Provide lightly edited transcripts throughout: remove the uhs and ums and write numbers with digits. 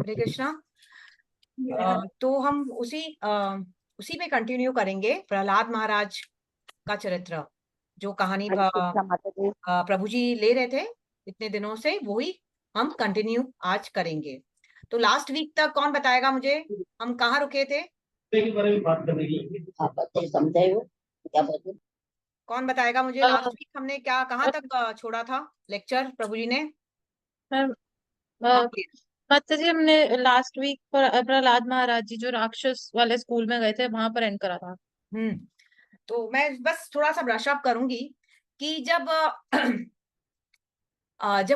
हरे कृष्णा। तो हम उसी पे कंटिन्यू करेंगे प्रहलाद महाराज का चरित्र, जो कहानी हरे कृष्णा माता जी। प्रभु जी ले रहे थे इतने दिनों से, वही हम कंटिन्यू आज करेंगे। तो लास्ट वीक तक कौन बताएगा मुझे, हम कहाँ रुके थे? आप तो समझे हो क्या बोलते? कौन बताएगा मुझे, लास्ट वीक हमने क्या कहाँ तक छोड़ा था लेक्चर प्रभु जी ने? मैम, हाँ अ, please। माता जी हमने लास्ट वीक पर प्रहलाद महाराज जी जो राक्षस वाले स्कूल में गए थे वहां पर एंड करा था। तो मैं बस थोड़ा सा ब्रश अप करूंगी कि जब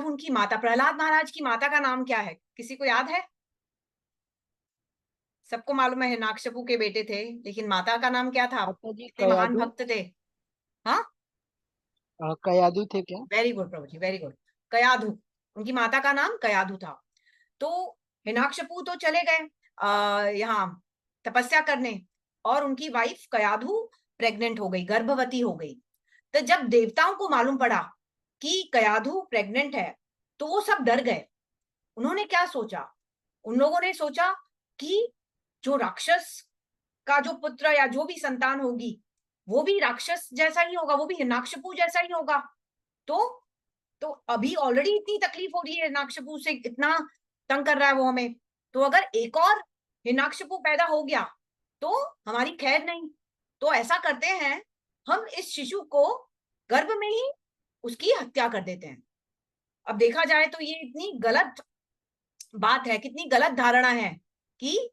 उनकी माता, प्रहलाद महाराज की माता का नाम क्या है, किसी को याद है? सबको मालूम है हिरण्यकशिपु के बेटे थे, लेकिन माता का नाम क्या था? माता जी कितने महान कयादू। भक्त थे? हाँ, कयादू थे क्या? वेरी गुड प्रभु जी, वेरी गुड। कयाधु, उनकी माता का नाम कयाधु था। तो हिरण्यकशिपु तो चले गए यहाँ तपस्या करने, और उनकी वाइफ कयाधु प्रेग्नेंट हो गई, गर्भवती हो गई। तो जब देवताओं को मालूम पड़ा कि कयाधु प्रेग्नेंट है, तो वो सब डर गए। उन्होंने क्या सोचा? उन लोगों ने सोचा कि जो राक्षस का जो पुत्र या जो भी संतान होगी, वो भी राक्षस जैसा ही होगा, वो भी हिरण्यकशिपु जैसा ही होगा। तो तो अभी ऑलरेडी इतनी तकलीफ हो रही है, हिरण्यकशिपु से इतना तंग कर रहा है वो हमें, तो अगर एक और हिरण्यकशिपु पैदा हो गया तो हमारी खैर नहीं। तो ऐसा करते हैं, हम इस शिशु को गर्भ में ही उसकी हत्या कर देते हैं। अब देखा जाए तो ये इतनी गलत बात है, कितनी गलत धारणा है कि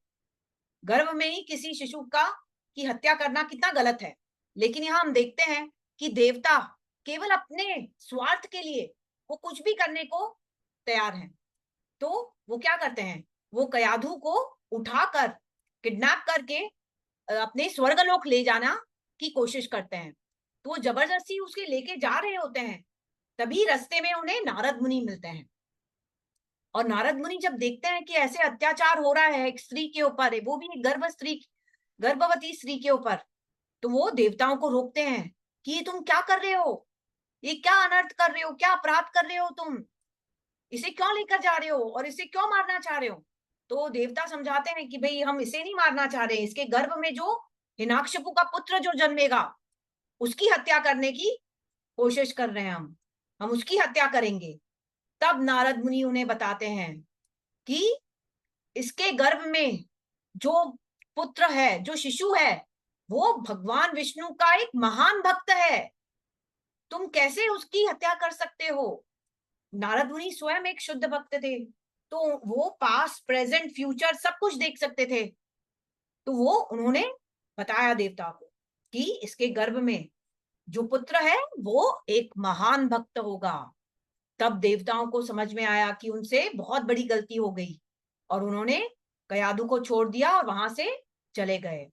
गर्भ में ही किसी शिशु का की हत्या करना कितना गलत है। लेकिन यहाँ हम देखते हैं कि देवता केवल अपने स्वार्थ के लिए वो कुछ भी करने को तैयार हैं। तो वो क्या करते हैं, वो कयाधु को उठाकर किडनैप करके अपने स्वर्गलोक ले जाना की कोशिश करते हैं। तो वो जबरदस्ती उसके लेके जा रहे होते हैं, तभी रास्ते में उन्हें नारद मुनि मिलते हैं। और नारद मुनि जब देखते हैं कि ऐसे अत्याचार हो रहा है एक स्त्री के ऊपर, है वो भी एक गर्भवती स्त्री के ऊपर, तो वो देवताओं को रोकते हैं कि ये तुम क्या कर रहे हो, ये क्या अनर्थ कर रहे हो, क्या अपराध कर रहे हो तुम, इसे क्यों लेकर जा रहे हो और इसे क्यों मारना चाह रहे हो? तो देवता समझाते हैं कि भाई हम इसे नहीं मारना चाह रहे, इसके गर्भ में जो हिरण्यकशिपु का पुत्र जो जन्मेगा उसकी हत्या करने की कोशिश कर रहे हैं, हम उसकी हत्या करेंगे। तब नारद मुनि उन्हें बताते हैं कि इसके गर्भ में जो पुत्र है, जो शिशु है, वो भगवान विष्णु का एक महान भक्त है, तुम कैसे उसकी हत्या कर सकते हो? नारद मुनि स्वयं एक शुद्ध भक्त थे, तो वो पास प्रेजेंट फ्यूचर सब कुछ देख सकते थे। तो वो उन्होंने बताया देवता को कि इसके गर्भ में जो पुत्र है वो एक महान भक्त होगा। तब देवताओं को समझ में आया कि उनसे बहुत बड़ी गलती हो गई, और उन्होंने कयाधु को छोड़ दिया और वहां से चले गए।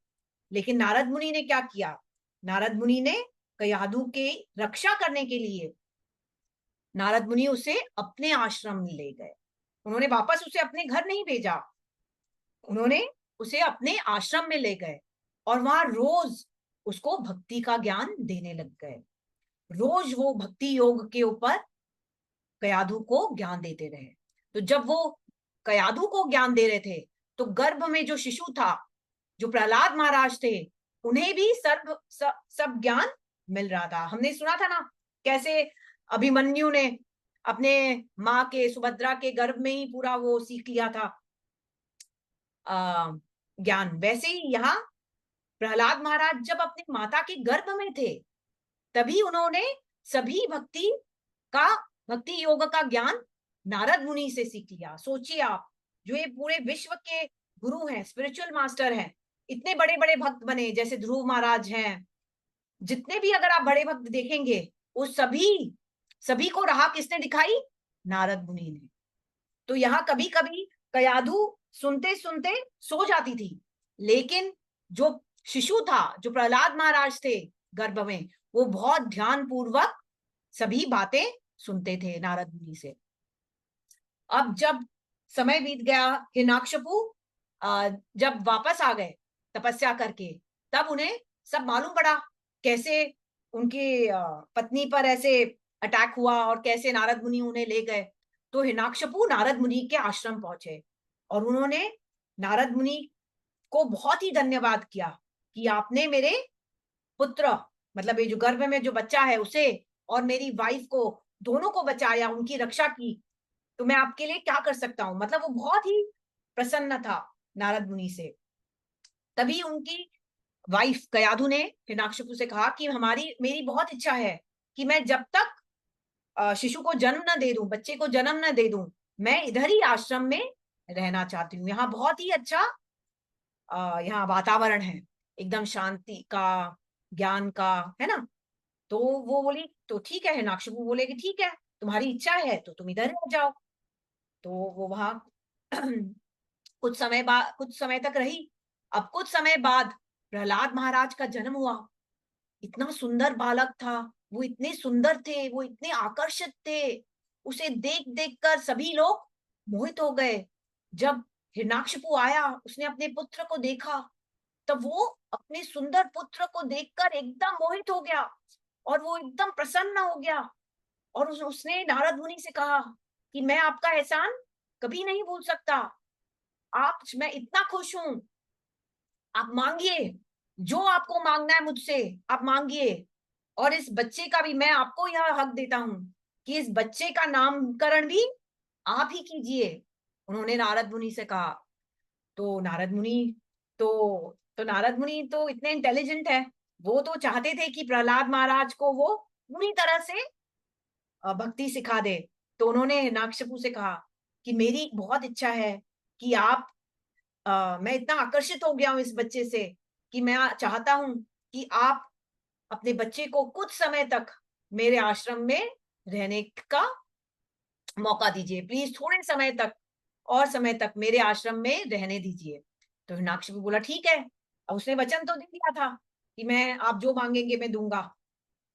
लेकिन नारद मुनि ने क्या किया? नारद मुनि ने कयाधु के रक्षा करने के लिए नारद मुनि उसे अपने आश्रम में ले गए। उन्होंने वापस उसे अपने घर नहीं भेजा, उन्होंने उसे अपने आश्रम में ले गए, और वहां रोज उसको भक्ति का ज्ञान देने लग गए। रोज वो भक्ति योग के ऊपर कयाधु को ज्ञान देते रहे। तो जब वो कयाधु को ज्ञान दे रहे थे, तो गर्भ में जो शिशु था, जो प्रहलाद महाराज थे, उन्हें भी सब ज्ञान मिल रहा था। हमने सुना था ना कैसे अभिमन्यु ने अपने माँ के, सुभद्रा के गर्भ में ही पूरा वो सीख लिया था ज्ञान। वैसे ही यहाँ प्रहलाद महाराज जब अपनी माता के गर्भ में थे, तभी उन्होंने सभी भक्ति योग का ज्ञान नारद मुनि से सीख लिया। सोचिए आप, जो ये पूरे विश्व के गुरु हैं, स्पिरिचुअल मास्टर हैं, इतने बड़े बड़े भक्त बने, जैसे ध्रुव महाराज हैं, जितने भी अगर आप बड़े भक्त देखेंगे, वो सभी को राह किसने दिखाई? नारद मुनि ने। तो यहाँ कभी कभी कयाधु सुनते सुनते सो जाती थी, लेकिन जो शिशु था, जो प्रहलाद महाराज थे गर्भ में, वो बहुत ध्यान पूर्वक सभी बातें सुनते थे नारद मुनि से। अब जब समय बीत गया, हिरण्यकशिपु जब वापस आ गए तपस्या करके, तब उन्हें सब मालूम पड़ा कैसे उनकी पत्नी पर ऐसे अटैक हुआ और कैसे नारद मुनि उन्हें ले गए। तो हिरण्यकशिपु नारद मुनि के आश्रम पहुंचे और उन्होंने नारद मुनि को बहुत ही धन्यवाद किया कि आपने मेरे पुत्र, मतलब ये जो गर्भ में जो बच्चा है उसे और मेरी वाइफ को, दोनों को बचाया, उनकी रक्षा की, तो मैं आपके लिए क्या कर सकता हूँ। मतलब वो बहुत ही प्रसन्न था नारद मुनि से। तभी उनकी वाइफ कयाधु ने हिरण्यकशिपु से कहा कि हमारी मेरी बहुत इच्छा है कि मैं जब तक शिशु को जन्म न दे दूं, बच्चे को जन्म न दे दूं, मैं इधर ही आश्रम में रहना चाहती हूँ। यहाँ बहुत ही अच्छा यहाँ वातावरण है, एकदम शांति का, ज्ञान का, है ना। तो वो बोली तो ठीक है, हिरण्यकशिपु बोले कि ठीक है, तुम्हारी इच्छा है तो तुम इधर रह जाओ। तो वो वहां कुछ समय तक रही। अब कुछ समय बाद प्रहलाद महाराज का जन्म हुआ। इतना सुंदर बालक था, वो इतने सुंदर थे, वो इतने आकर्षित थे, उसे देख देख कर सभी लोग मोहित हो गए। जब हिरण्यकशिपु आया, उसने अपने पुत्र को देखा, तब वो अपने सुंदर पुत्र को देखकर एकदम मोहित हो गया और वो एकदम प्रसन्न हो गया। और उसने नारद मुनि से कहा कि मैं आपका एहसान कभी नहीं भूल सकता, मैं इतना खुश हूं, आप मांगिए, जो आपको मांगना है मुझसे आप मांगिए। और इस बच्चे का भी मैं आपको यह हक देता हूं कि इस बच्चे का नामकरण भी आप ही कीजिए, उन्होंने नारद मुनि से कहा। तो नारद मुनि नारद मुनि तो इतने इंटेलिजेंट है, वो तो चाहते थे कि प्रहलाद महाराज को वो पूरी तरह से भक्ति सिखा दे। तो उन्होंने हिरण्यकशिपु से कहा कि मेरी बहुत इच्छा है कि आप मैं इतना आकर्षित हो गया हूं इस बच्चे से कि मैं चाहता हूं कि आप अपने बच्चे को कुछ समय तक मेरे आश्रम में रहने का मौका दीजिए, प्लीज थोड़े समय तक और समय तक मेरे आश्रम में रहने दीजिए। तो हिरण्यकशिपु बोला ठीक है, अब उसने वचन तो दे दिया था कि मैं, आप जो मांगेंगे मैं दूंगा।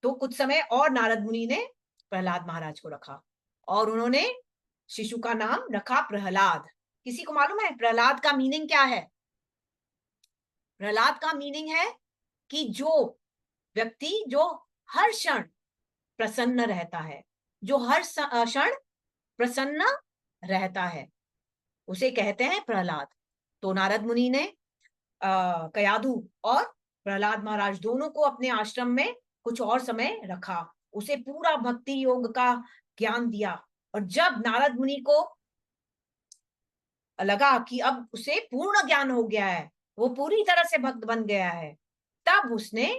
तो कुछ समय और नारद मुनि ने प्रहलाद महाराज को रखा और उन्होंने शिशु का नाम रखा प्रहलाद। किसी को मालूम है प्रहलाद का मीनिंग क्या है? प्रहलाद का मीनिंग है कि जो व्यक्ति जो हर क्षण प्रसन्न रहता है, जो हर क्षण प्रसन्न रहता है, उसे कहते हैं प्रहलाद। तो नारद मुनि ने कयाधु और प्रहलाद महाराज दोनों को अपने आश्रम में कुछ और समय रखा, उसे पूरा भक्ति योग का ज्ञान दिया। और जब नारद मुनि को लगा कि अब उसे पूर्ण ज्ञान हो गया है, वो पूरी तरह से भक्त बन गया है, तब उसने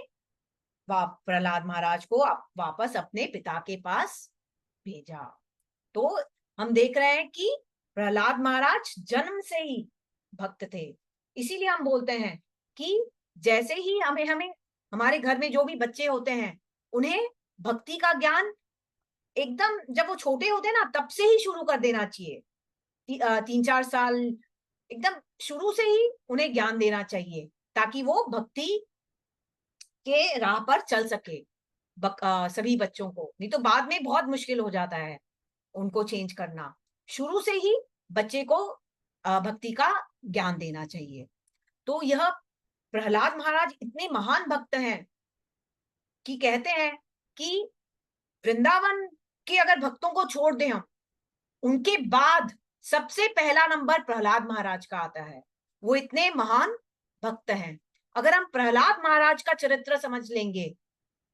प्रहलाद महाराज को वापस अपने पिता के पास भेजा। तो हम देख रहे हैं कि प्रहलाद महाराज जन्म से ही भक्त थे। इसीलिए हम बोलते हैं कि जैसे ही हमें हमें हमारे घर में जो भी बच्चे होते हैं, उन्हें भक्ति का ज्ञान एकदम जब वो छोटे होते हैं ना, तब से ही शुरू कर देना चाहिए। 3-4 साल एकदम शुरू से ही उन्हें ज्ञान देना चाहिए, ताकि वो भक्ति के राह पर चल सके। सभी बच्चों को, नहीं तो बाद में बहुत मुश्किल हो जाता है उनको चेंज करना। शुरू से ही बच्चे को भक्ति का ज्ञान देना चाहिए। तो यह प्रहलाद महाराज इतने महान भक्त हैं कि कहते हैं कि वृंदावन के अगर भक्तों को छोड़ दें हम, उनके बाद सबसे पहला नंबर प्रहलाद महाराज का आता है। वो इतने महान भक्त हैं। अगर हम प्रहलाद महाराज का चरित्र समझ लेंगे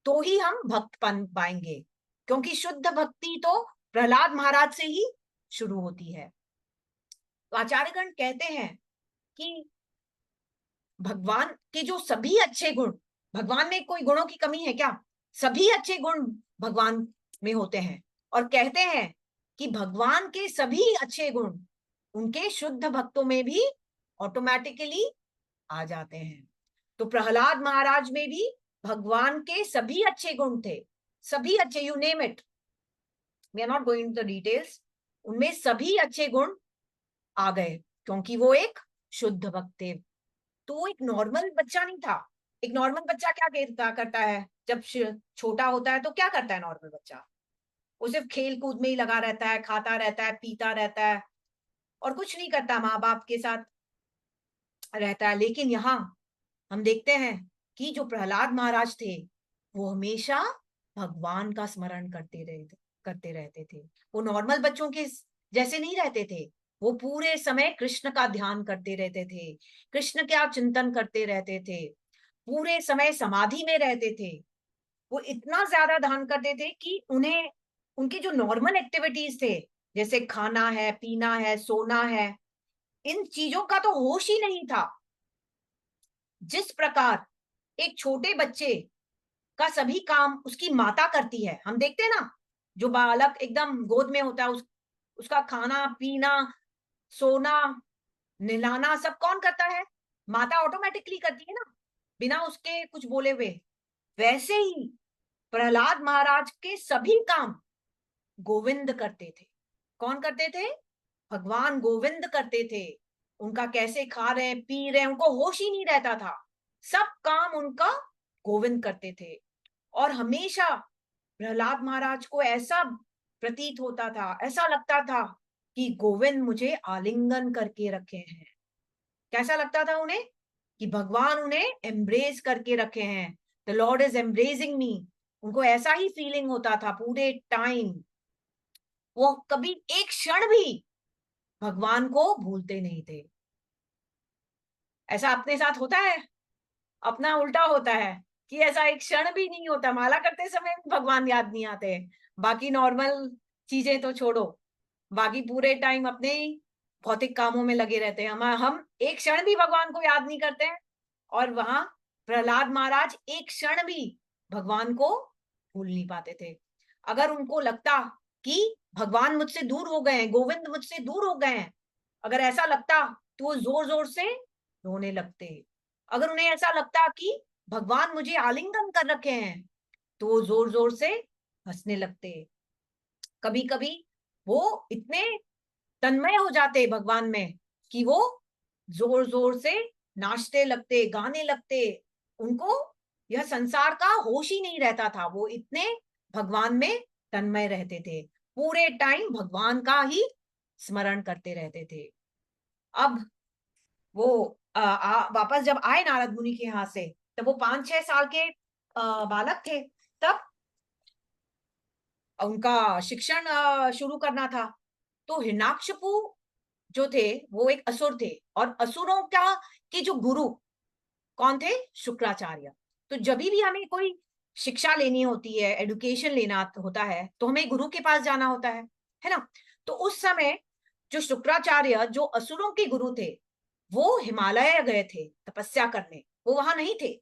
तो ही हम भक्त बन पाएंगे, क्योंकि शुद्ध भक्ति तो प्रहलाद महाराज से ही शुरू होती है। तो आचार्यगण कहते हैं कि भगवान के जो सभी अच्छे गुण, भगवान में कोई गुणों की कमी है क्या? सभी अच्छे गुण भगवान में होते हैं। और कहते हैं कि भगवान के सभी अच्छे गुण उनके शुद्ध भक्तों में भी ऑटोमेटिकली आ जाते हैं। तो प्रहलाद महाराज में भी भगवान के सभी अच्छे गुण थे, सभी अच्छे, you name it, we are not going to the details. उनमें सभी अच्छे गुण आ गए, क्योंकि वो एक शुद्ध भक्त थे। तो वो एक नॉर्मल बच्चा नहीं था। एक नॉर्मल बच्चा क्या करता है जब छोटा होता है? तो क्या करता है नॉर्मल बच्चा? वो सिर्फ खेल कूद में ही लगा रहता है, खाता रहता है, पीता रहता है और कुछ नहीं करता, माँ बाप के साथ रहता है। लेकिन यहाँ हम देखते हैं कि जो प्रहलाद महाराज थे, वो हमेशा भगवान का स्मरण करते रहते थे। वो नॉर्मल बच्चों के जैसे नहीं रहते थे, वो पूरे समय कृष्ण का ध्यान करते रहते थे, कृष्ण का चिंतन करते रहते थे, पूरे समय समाधि में रहते थे। वो इतना ज्यादा ध्यान करते थे कि उन्हें उनकी जो नॉर्मल एक्टिविटीज थे, जैसे खाना है, पीना है, सोना है, इन चीजों का तो होश ही नहीं था। जिस प्रकार एक छोटे बच्चे का सभी काम उसकी माता करती है, हम देखते हैं ना, जो बालक एकदम गोद में होता है, उसका खाना पीना, सोना, नहलाना सब कौन करता है? माता ऑटोमेटिकली करती है ना, बिना उसके कुछ बोले हुए। वैसे ही प्रहलाद महाराज के सभी काम गोविंद करते थे। कौन करते थे? भगवान गोविंद करते थे। उनका कैसे खा रहे हैं, पी रहे हैं, उनको होश ही नहीं रहता था। सब काम उनका गोविंद करते थे। और हमेशा प्रहलाद महाराज को ऐसा प्रतीत होता था, ऐसा लगता था कि गोविंद मुझे आलिंगन करके रखे हैं। कैसा लगता था उन्हें? कि भगवान उन्हें एम्ब्रेस करके रखे हैं, द लॉर्ड इज एम्ब्रेसिंग मी। उनको ऐसा ही फीलिंग होता था पूरे टाइम। वो कभी एक क्षण भी भगवान को भूलते नहीं थे। ऐसा अपने साथ होता है? अपना उल्टा होता है कि ऐसा एक क्षण भी नहीं होता, माला करते समय भी भगवान याद नहीं आते। बाकी नॉर्मल चीजें तो छोड़ो, बाकी पूरे टाइम अपने ही भौतिक कामों में लगे रहते हैं। हम एक क्षण भी भगवान को याद नहीं करते हैं। और वहां प्रहलाद महाराज एक क्षण भी भगवान को भूल नहीं पाते थे। अगर उनको लगता कि भगवान मुझसे दूर हो गए हैं, गोविंद मुझसे दूर हो गए हैं, अगर ऐसा लगता तो वो जोर जोर से रोने लगते। अगर उन्हें ऐसा लगता कि भगवान मुझे आलिंगन कर रखे हैं, तो वो जोर जोर से हंसने लगते। कभी कभी वो इतने तन्मय हो जाते भगवान में कि वो जोर जोर से नाचते लगते, गाने लगते। उनको यह संसार का होश ही नहीं रहता था, वो इतने भगवान में तन्मय रहते थे, पूरे टाइम भगवान का ही स्मरण करते रहते थे। अब वो वापस जब आए नारद मुनि के यहाँ से, तब वो 5-6 साल के बालक थे। तब उनका शिक्षण शुरू करना था। तो हिरण्याकशिपु जो थे वो एक असुर थे, और असुरों का के जो गुरु कौन थे? शुक्राचार्य। तो जब भी हमें कोई शिक्षा लेनी होती है, एडुकेशन लेना होता है, तो हमें गुरु के पास जाना होता है ना? तो उस समय जो शुक्राचार्य, जो असुरों के गुरु थे, वो हिमालय गए थे तपस्या करने, वो वहां नहीं थे।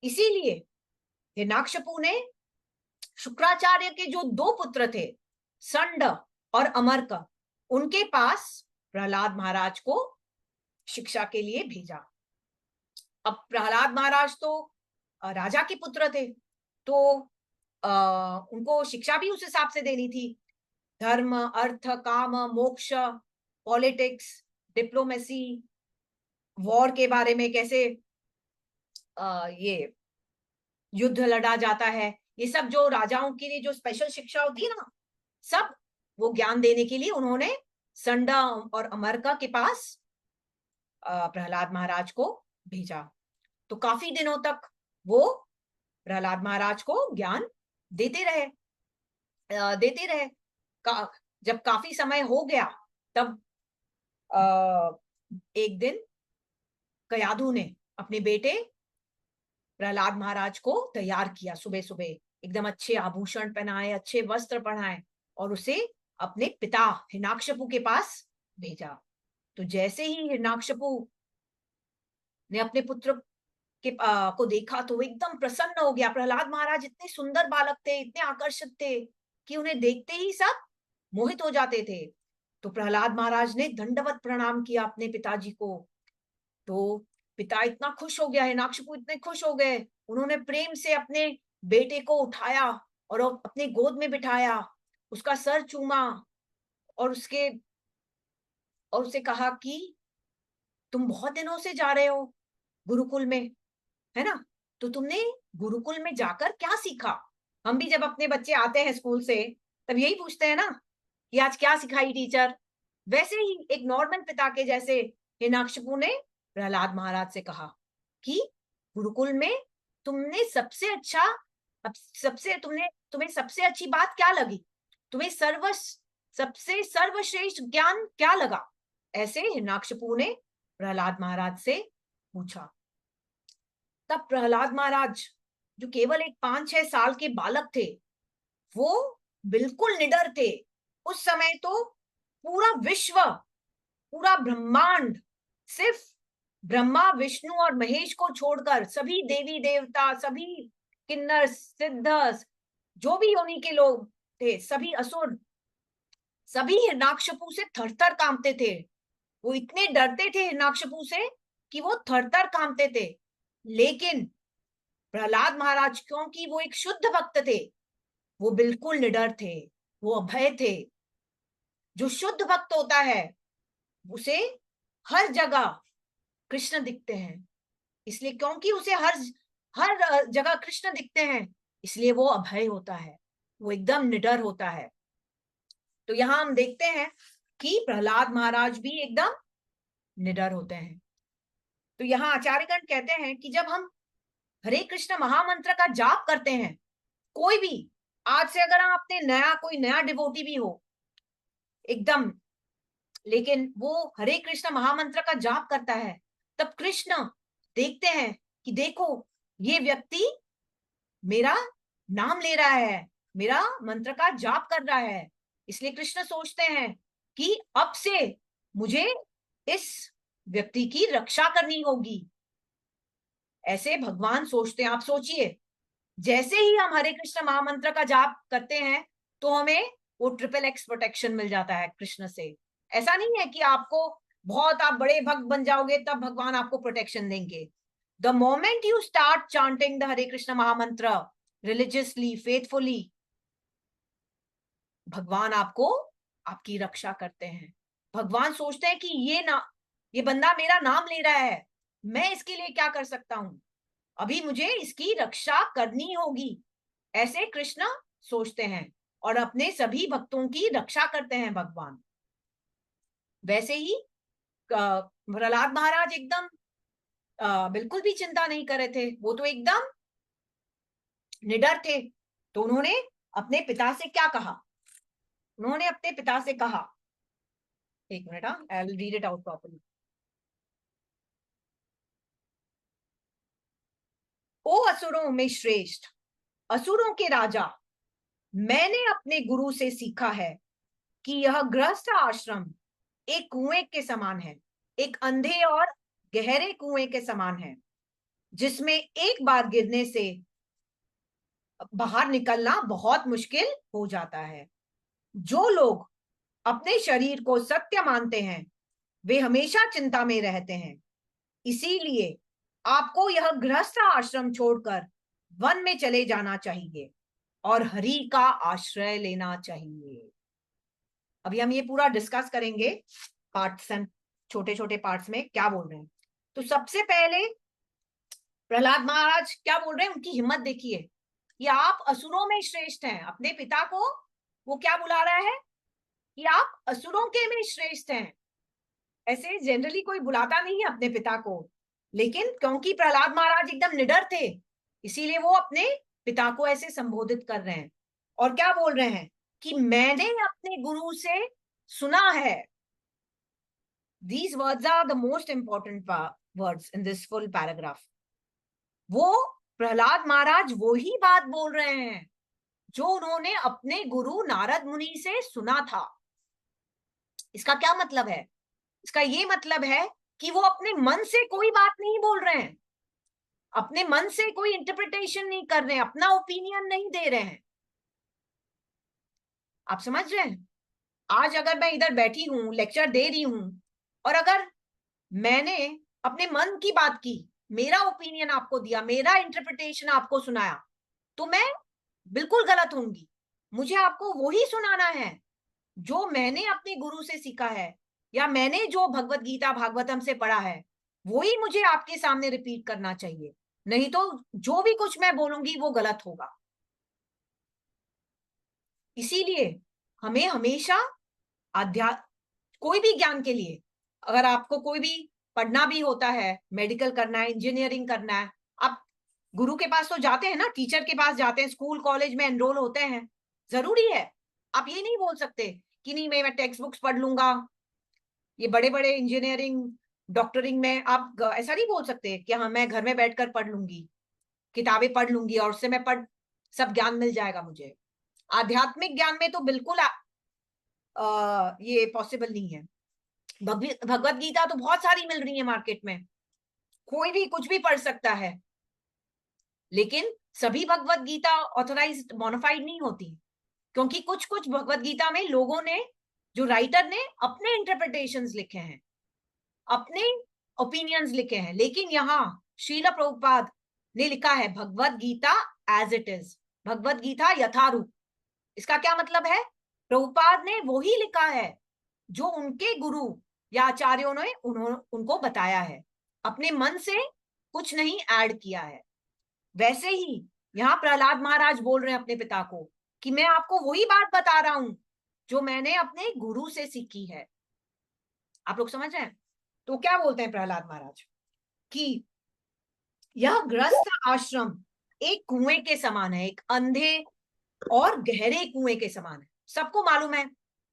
इसीलिए हिरण्याकशिपु ने शुक्राचार्य के जो 2 पुत्र थे, संड और अमरक, उनके पास प्रहलाद महाराज को शिक्षा के लिए भेजा। अब प्रहलाद महाराज तो राजा के पुत्र थे, तो उनको शिक्षा भी उस हिसाब से देनी थी। धर्म, अर्थ, काम, मोक्ष, पॉलिटिक्स, डिप्लोमेसी, वॉर के बारे में, कैसे ये युद्ध लड़ा जाता है, ये सब जो राजाओं के लिए जो स्पेशल शिक्षा होती है ना, सब वो ज्ञान देने के लिए उन्होंने संडा और अमरका के पास प्रहलाद महाराज को भेजा। तो काफी दिनों तक वो प्रहलाद महाराज को ज्ञान देते रहे, देते रहे। जब काफी समय हो गया, तब एक दिन कयाधु ने अपने बेटे प्रहलाद महाराज को तैयार किया। सुबह सुबह एकदम अच्छे आभूषण पहनाए, अच्छे वस्त्र पहनाए, और उसे अपने पिता हिरण्याकशिपु के पास भेजा। तो जैसे ही हिरण्याकशिपु ने अपने पुत्र को देखा, तो वो एकदम प्रसन्न हो गया। प्रहलाद महाराज इतने सुंदर बालक थे, इतने आकर्षक थे कि उन्हें देखते ही सब मोहित हो जाते थे। तो प्रहलाद महाराज ने दंडवत प्रणाम किया अपने पिताजी को। तो पिता इतना खुश हो गया, हिरण्याकशिपु इतने खुश हो गए, उन्होंने प्रेम से अपने बेटे को उठाया और अपने गोद में बिठाया, उसका सर चूमा, और उसे कहा कि तुम बहुत दिनों से जा रहे हो गुरुकुल में, है ना? तो तुमने गुरुकुल में जाकर क्या सीखा? हम भी जब अपने बच्चे आते हैं स्कूल से, तब यही पूछते हैं ना कि आज क्या सिखाई टीचर। वैसे ही एक नॉर्मल पिता के जैसे हिरण्याकशिपु ने प्रहलाद महाराज से कहा कि गुरुकुल में तुमने सबसे अच्छा, अब सबसे तुम्हें सबसे अच्छी बात क्या लगी? तुम्हें सबसे सर्वश्रेष्ठ ज्ञान क्या लगा? ऐसे हिरण्याकशिपु ने प्रहलाद महाराज से पूछा। तब प्रहलाद महाराज, जो केवल एक 5-6 साल के बालक थे, वो बिल्कुल निडर थे। उस समय तो पूरा विश्व, पूरा ब्रह्मांड, सिर्फ ब्रह्मा, विष्णु और महेश को छोड़कर सभी देवी देवता, सभी किन्नर सिद्ध, जो भी योनि के लोग थे, सभी असुर, सभी हिरण्याकशिपु से थरथर कांपते थे। वो इतने डरते थे हिरण्याकशिपु से कि वो थरथर कांपते थे। लेकिन प्रहलाद महाराज, क्योंकि वो एक शुद्ध भक्त थे, वो बिल्कुल निडर थे, वो अभय थे। जो शुद्ध भक्त होता है उसे हर जगह कृष्ण दिखते हैं, इसलिए क्योंकि उसे हर हर जगह कृष्ण दिखते हैं, इसलिए वो अभय होता है, वो एकदम निडर होता है। तो यहां हम देखते हैं कि प्रहलाद महाराज भी एकदम निडर होते हैं। तो यहाँ आचार्यगण कहते हैं कि जब हम हरे कृष्ण महामंत्र का जाप करते हैं, कोई भी, आज से अगर आपने कोई नया डिवोटी भी हो एकदम, लेकिन वो हरे कृष्ण महामंत्र का जाप करता है, तब कृष्ण देखते हैं कि देखो ये व्यक्ति मेरा नाम ले रहा है, मेरा मंत्र का जाप कर रहा है। इसलिए कृष्ण सोचते हैं कि अब से मुझे इस व्यक्ति की रक्षा करनी होगी। ऐसे भगवान सोचते हैं। आप सोचिए, जैसे ही हम हरे कृष्ण महामंत्र का जाप करते हैं तो हमें वो XXX प्रोटेक्शन मिल जाता है कृष्ण से। ऐसा नहीं है कि आपको बहुत आप बड़े भक्त बन जाओगे तब भगवान आपको प्रोटेक्शन देंगे। The moment you start chanting the Hare Krishna mahamantra religiously, faithfully, भगवान आपको, आपकी रक्षा करते हैं। भगवान सोचते हैं कि ये बंदा मेरा नाम ले रहा है, मैं इसके लिए क्या कर सकता हूं, अभी मुझे इसकी रक्षा करनी होगी। ऐसे कृष्ण सोचते हैं और अपने सभी भक्तों की रक्षा करते हैं भगवान। वैसे ही प्रहलाद महाराज एकदम बिल्कुल भी चिंता नहीं कर रहे थे, वो तो एकदम निडर थे। तो उन्होंने अपने पिता से क्या कहा? उन्होंने अपने पिता से कहा, एक minute, I will read it out properly. ओ असुरों में श्रेष्ठ, असुरों के राजा, मैंने अपने गुरु से सीखा है कि यह गृहस्थ आश्रम एक कुएं के समान है, एक अंधे और गहरे कुएं के समान है, जिसमें एक बार गिरने से बाहर निकलना बहुत मुश्किल हो जाता है। जो लोग अपने शरीर को सत्य मानते हैं वे हमेशा चिंता में रहते हैं। इसीलिए आपको यह गृहस्थ आश्रम छोड़कर वन में चले जाना चाहिए और हरि का आश्रय लेना चाहिए। अभी हम ये पूरा डिस्कस करेंगे पार्ट्स एंड छोटे छोटे पार्ट्स में क्या बोल रहे हैं। तो सबसे पहले प्रहलाद महाराज क्या बोल रहे हैं, उनकी हिम्मत देखिए कि आप असुरों में श्रेष्ठ हैं। अपने पिता को वो क्या बुला रहा है कि आप असुरों के में श्रेष्ठ हैं। ऐसे जनरली कोई बुलाता नहीं है अपने पिता को, लेकिन क्योंकि प्रहलाद महाराज एकदम निडर थे, इसीलिए वो अपने पिता को ऐसे संबोधित कर रहे हैं। और क्या बोल रहे हैं कि मैंने अपने गुरु से सुना है। These words are the most important words in this full paragraph. वो प्रहलाद महाराज वो ही बात बोल रहे हैं जो उन्होंने अपने गुरु नारद मुनि से सुना था। इसका क्या मतलब है? इसका ये मतलब है कि वो अपने मन से कोई बात नहीं बोल रहे हैं, अपने मन से कोई इंटरप्रिटेशन नहीं कर रहे हैं, अपना ओपिनियन नहीं दे रहे हैं। आप समझ रहे हैं? आज अगर मैं इधर बैठी हूं, लेक्चर दे रही हूं, और अगर मैंने अपने मन की बात की, मेरा ओपिनियन आपको दिया, मेरा इंटरप्रिटेशन आपको सुनाया, तो मैं बिल्कुल गलत होंगी। मुझे आपको वही सुनाना है जो मैंने अपने गुरु से सीखा है, या मैंने जो भगवत गीता भागवतम से पढ़ा है, वही मुझे आपके सामने रिपीट करना चाहिए। नहीं तो जो भी कुछ मैं बोलूंगी वो गलत होगा। इसीलिए हमें हमेशा कोई भी ज्ञान के लिए, अगर आपको कोई भी पढ़ना भी होता है, मेडिकल करना है, इंजीनियरिंग करना है, आप गुरु के पास तो जाते हैं ना, टीचर के पास जाते हैं, स्कूल कॉलेज में एनरोल होते हैं, जरूरी है। आप ये नहीं बोल सकते कि नहीं मैं टेक्स्ट बुक्स पढ़ लूंगा, ये बड़े बड़े इंजीनियरिंग डॉक्टरिंग में आप ऐसा नहीं बोल सकते कि हाँ मैं घर में बैठकर पढ़ लूंगी, किताबें पढ़ लूंगी और उससे मैं पढ़ सब ज्ञान मिल जाएगा मुझे। आध्यात्मिक ज्ञान में तो बिल्कुल ये पॉसिबल नहीं है। भगवत गीता तो बहुत सारी मिल रही है मार्केट में, कोई भी कुछ भी पढ़ सकता है, लेकिन सभी भगवत गीता ऑथराइज्ड मोनोफाइड नहीं होती, क्योंकि कुछ कुछ भगवत गीता में लोगों ने, जो राइटर ने अपने इंटरप्रिटेशंस लिखे हैं, अपने ओपिनियंस लिखे हैं। लेकिन यहाँ श्रील प्रभुपाद ने लिखा है Bhagavad Gita as it is, Bhagavad Gita यथारूप। इसका क्या मतलब है? प्रभुपाद ने वही लिखा है जो उनके गुरु या आचार्यों ने उनको बताया है, अपने मन से कुछ नहीं ऐड किया है। वैसे ही यहाँ प्रहलाद महाराज बोल रहे हैं अपने पिता को कि मैं आपको वही बात बता रहा हूं जो मैंने अपने गुरु से सीखी है। आप लोग समझ रहे हैं? तो क्या बोलते हैं प्रहलाद महाराज कि यह गृहस्थ आश्रम एक कुएं के समान है, एक अंधे और गहरे कुएं के समान है। सबको मालूम है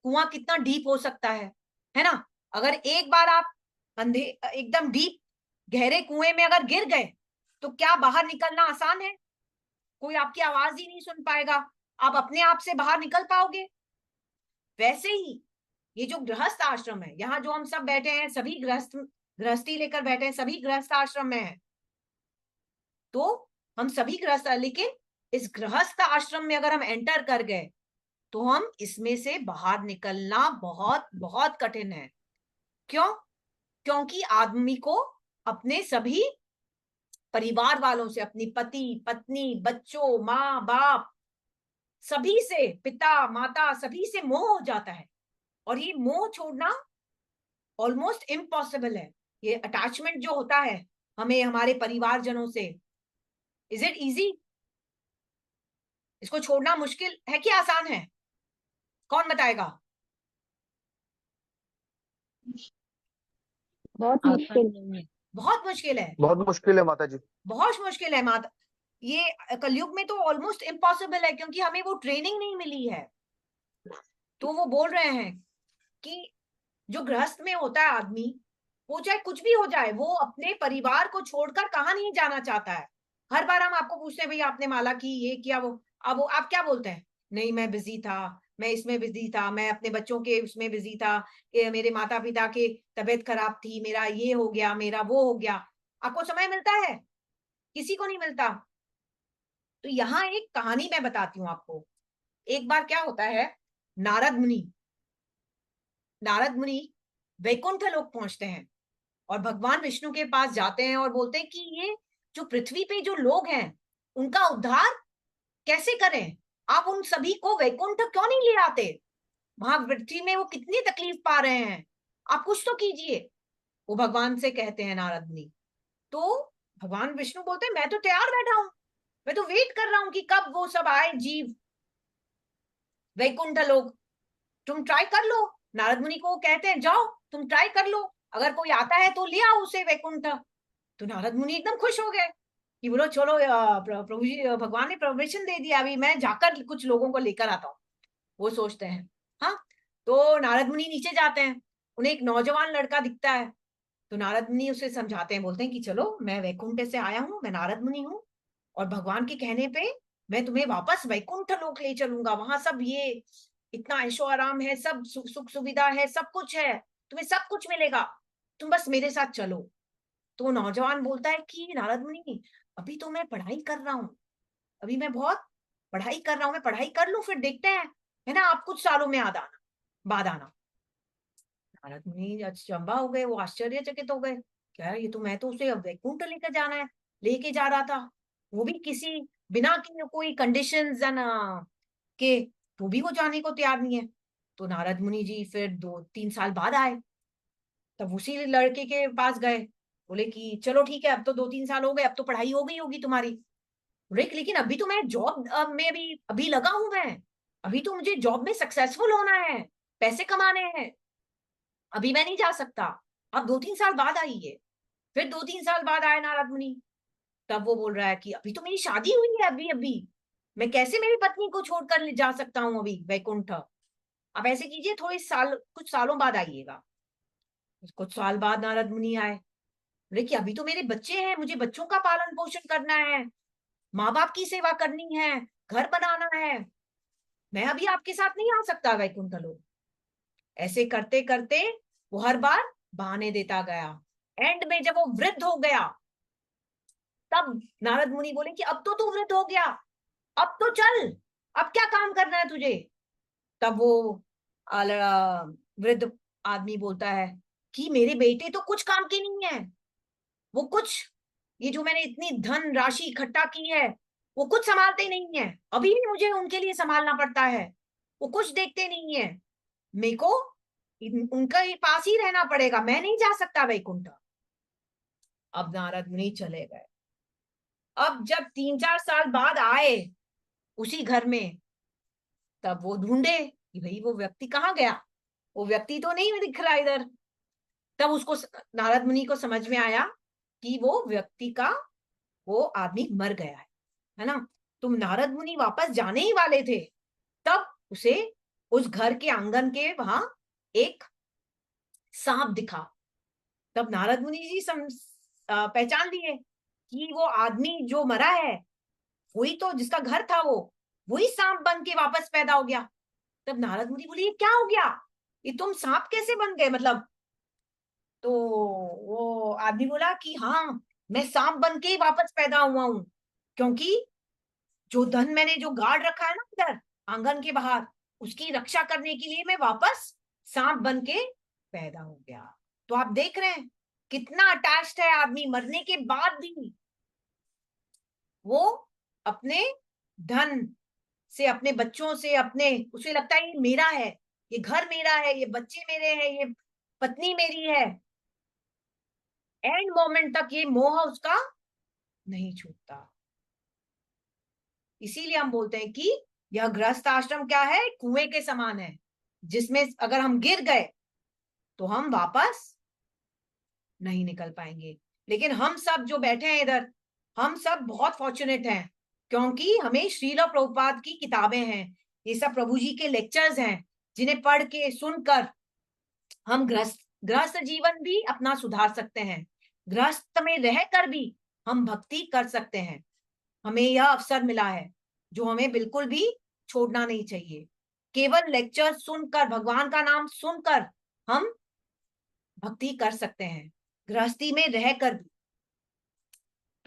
कुआं कितना डीप हो सकता है ना? अगर एक बार आप अंधे एकदम डीप गहरे कुएं में अगर गिर गए तो क्या बाहर निकलना आसान है? कोई आपकी आवाज ही नहीं सुन पाएगा, आप अपने आप से बाहर निकल पाओगे? वैसे ही ये जो गृहस्थ आश्रम है, यहाँ जो हम सब बैठे हैं सभी गृहस्थी लेकर बैठे हैं, सभी गृहस्थ आश्रम में है। तो हम सभी गृहस्थ, लेकिन इस गृहस्थ आश्रम में अगर हम एंटर कर गए तो हम इसमें से बाहर निकलना बहुत बहुत कठिन है। क्यों? क्योंकि आदमी को अपने सभी परिवार वालों से, अपनी पति पत्नी बच्चों माँ बाप सभी से, पिता माता सभी से मोह हो जाता है, और ये मोह छोड़ना ऑलमोस्ट इम्पॉसिबल है। ये अटैचमेंट जो होता है हमें हमारे परिवारजनों से, इज इट इजी? इसको छोड़ना मुश्किल है कि आसान है? कौन बताएगा? बहुत आसान मुश्किल। नहीं है। बहुत मुश्किल है, बहुत मुश्किल है माता जी। बहुत मुश्किल है माता। ये कलयुग में तो ऑलमोस्ट इम्पॉसिबल है, क्योंकि हमें वो ट्रेनिंग नहीं मिली है। तो वो बोल रहे हैं कि जो गृहस्थ में होता है आदमी, वो चाहे कुछ भी हो जाए, वो अपने परिवार को छोड़कर कहाँ नहीं जाना चाहता है। हर बार हम आपको पूछते हैं भाई आपने माला की, ये किया, वो, अब वो आप क्या बोलते हैं? नहीं मैं बिजी था, मैं इसमें बिजी था, मैं अपने बच्चों के उसमें बिजी था, मेरे माता पिता की तबीयत खराब थी, मेरा ये हो गया, मेरा वो हो गया। आपको समय मिलता है? किसी को नहीं मिलता। तो यहाँ एक कहानी मैं बताती हूँ आपको। एक बार क्या होता है, नारद मुनि, नारद मुनि वैकुंठ लोक पहुंचते हैं और भगवान विष्णु के पास जाते हैं और बोलते हैं कि ये जो पृथ्वी पे जो लोग हैं उनका उद्धार कैसे करें? आप उन सभी को वैकुंठ क्यों नहीं ले आते? वहां पृथ्वी में वो कितनी तकलीफ पा रहे हैं, आप कुछ तो कीजिए। वो भगवान से कहते हैं नारद मुनि। तो भगवान विष्णु बोलते हैं मैं तो तैयार बैठा हूं, मैं तो वेट कर रहा हूं कि कब वो सब आए जीव वैकुंठ लोग, तुम ट्राई कर लो। नारद मुनि को कहते हैं जाओ तुम ट्राई कर लो, अगर कोई आता है तो ले आओ उसे वैकुंठ। तो नारद मुनि एकदम खुश हो गए कि बोलो चलो प्रभु जी, भगवान ने परमिशन दे दिया, अभी मैं जाकर कुछ लोगों को लेकर आता हूँ। वो सोचते हैं। हाँ, तो नारद मुनि नीचे जाते हैं, उन्हें एक नौजवान लड़का दिखता है। तो नारद मुनि उसे समझाते हैं, बोलते हैं कि चलो मैं वैकुंठ से आया हूँ, मैं नारद मुनि हूँ, और भगवान के कहने पे मैं तुम्हें वापस वैकुंठ लोक ले चलूंगा। वहां सब ये इतना ऐशो आराम है, सब सुख सुविधा है, सब कुछ है, तुम्हें सब कुछ मिलेगा, तुम बस मेरे साथ चलो। तो नौजवान बोलता है कि नारद मुनि अभी तो मैं पढ़ाई कर रहा हूँ, अभी मैं बहुत पढ़ाई कर रहा हूँ, मैं पढ़ाई कर लूं फिर देखते हैं, है ना, आप कुछ सालों में बाद आना। नारद मुनि अचंभा हो गए, वो आश्चर्यचकित हो गए, क्या ये तो, मैं तो उसे वैकुंठ लेकर जाना है, लेके जा रहा था, वो भी किसी बिना की कोई कंडीशंस के, तो भी वो जाने को तैयार नहीं है। तो नारद मुनि जी फिर 2-3 साल बाद आए, तब उसी लड़के के पास गए, बोले कि चलो ठीक है, अब तो 2-3 साल हो गए, अब तो पढ़ाई हो गई होगी तुम्हारी। बोले लेकिन अभी तो मैं जॉब में भी अभी लगा हूं, मैं अभी तो मुझे जॉब में सक्सेसफुल होना है, पैसे कमाने हैं, अभी मैं नहीं जा सकता, अब 2-3 साल बाद आइए। फिर 2-3 साल बाद आए नारद मुनि, तब वो बोल रहा है कि अभी तो मेरी शादी हुई है, अभी अभी मैं कैसे मेरी पत्नी को छोड़कर ले जा सकता हूँ अभी वैकुंठ? आप ऐसे कीजिए, थोड़े साल, कुछ सालों बाद आइएगा। कुछ साल बाद नारद मुनि आए, बोले कि अभी तो मेरे बच्चे हैं, मुझे बच्चों का पालन पोषण करना है, माँ बाप की सेवा करनी है, घर बनाना है, मैं अभी आपके साथ नहीं आ सकता वैकुंठ लोक। ऐसे करते करते वो हर बार बहाने देता गया। एंड में जब वो वृद्ध हो गया, तब नारद मुनि बोले कि अब तो तू वृद्ध हो गया, अब तो चल, अब क्या काम करना है तुझे। तब वो वृद्ध आदमी बोलता है कि मेरे बेटे तो कुछ काम के नहीं है, वो कुछ, ये जो मैंने इतनी धन राशि इकट्ठा की है वो कुछ संभालते नहीं है, अभी भी मुझे उनके लिए संभालना पड़ता है, वो कुछ देखते नहीं है, मेरे को उनका ही पास ही रहना पड़ेगा, मैं नहीं जा सकता वैकुंठ। अब नारद मुनि चले गए। अब जब 3-4 साल बाद आए उसी घर में, तब वो ढूंढे कि भाई वो व्यक्ति कहाँ गया, वो व्यक्ति तो नहीं दिख रहा इधर। तब उसको, नारद मुनि को समझ में आया कि वो व्यक्ति का, वो आदमी मर गया है ना। तुम नारद मुनि वापस जाने ही वाले थे, तब उसे उस घर के आंगन के वहां एक सांप दिखा। तब नारद मुनि जी पहचान लिए कि वो आदमी जो मरा है, वही तो जिसका घर था, वो वही सांप बन के वापस पैदा हो गया। तब नारद मुनि बोले ये क्या हो गया, ये तुम सांप कैसे बन गए मतलब। तो वो आदमी बोला कि हाँ, मैं सांप बन के ही वापस पैदा हुआ हूं, क्योंकि जो धन मैंने जो गाड़ रखा है ना इधर आंगन के बाहर, उसकी रक्षा करने के लिए मैं वापस सांप बन के पैदा हो गया। तो आप देख रहे हैं कितना अटैच्ड है आदमी, मरने के बाद भी वो अपने धन से, अपने बच्चों से, अपने, उसे लगता है ये मेरा है, ये घर मेरा है, ये बच्चे मेरे हैं, ये पत्नी मेरी है। एंड मोमेंट तक ये मोह उसका नहीं छूटता। इसीलिए हम बोलते हैं कि यह गृहस्थ आश्रम क्या है, कुएं के समान है, जिसमें अगर हम गिर गए तो हम वापस नहीं निकल पाएंगे। लेकिन हम सब जो बैठे हैं इधर, हम सब बहुत फॉर्चुनेट हैं, क्योंकि हमें श्रील प्रभुपाद की किताबें हैं, ये सब प्रभु जी के लेक्चर्स हैं, जिन्हें पढ़ के सुनकर हम गृहस्थ गृहस्थ जीवन भी अपना सुधार सकते हैं, गृहस्थ में रहकर भी हम भक्ति कर सकते हैं। हमें यह अवसर मिला है जो हमें बिल्कुल भी छोड़ना नहीं चाहिए। केवल लेक्चर सुनकर, भगवान का नाम सुनकर हम भक्ति कर सकते हैं, गृहस्थी में रहकर भी।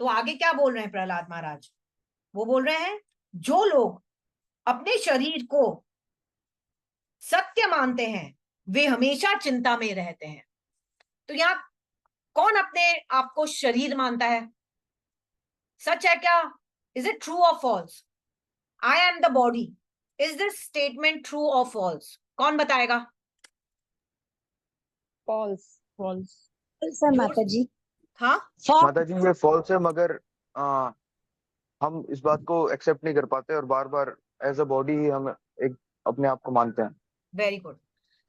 तो आगे क्या बोल रहे हैं प्रहलाद महाराज, वो बोल रहे हैं जो लोग अपने शरीर को सत्य मानते हैं वे हमेशा चिंता में रहते हैं। तो यहाँ कौन अपने आप को शरीर मानता है, सच है क्या, इज इट ट्रू और false, I am the body, is this statement true और फॉल्स, कौन बताएगा। फॉल्स। फॉल्स। सर जोर माता जी, हाँ, माता जी ये फॉल्स है, मगर हम इस बात को एक्सेप्ट नहीं कर पाते और बार बार एज अ बॉडी ही हम एक अपने आप को मानते हैं। Very good.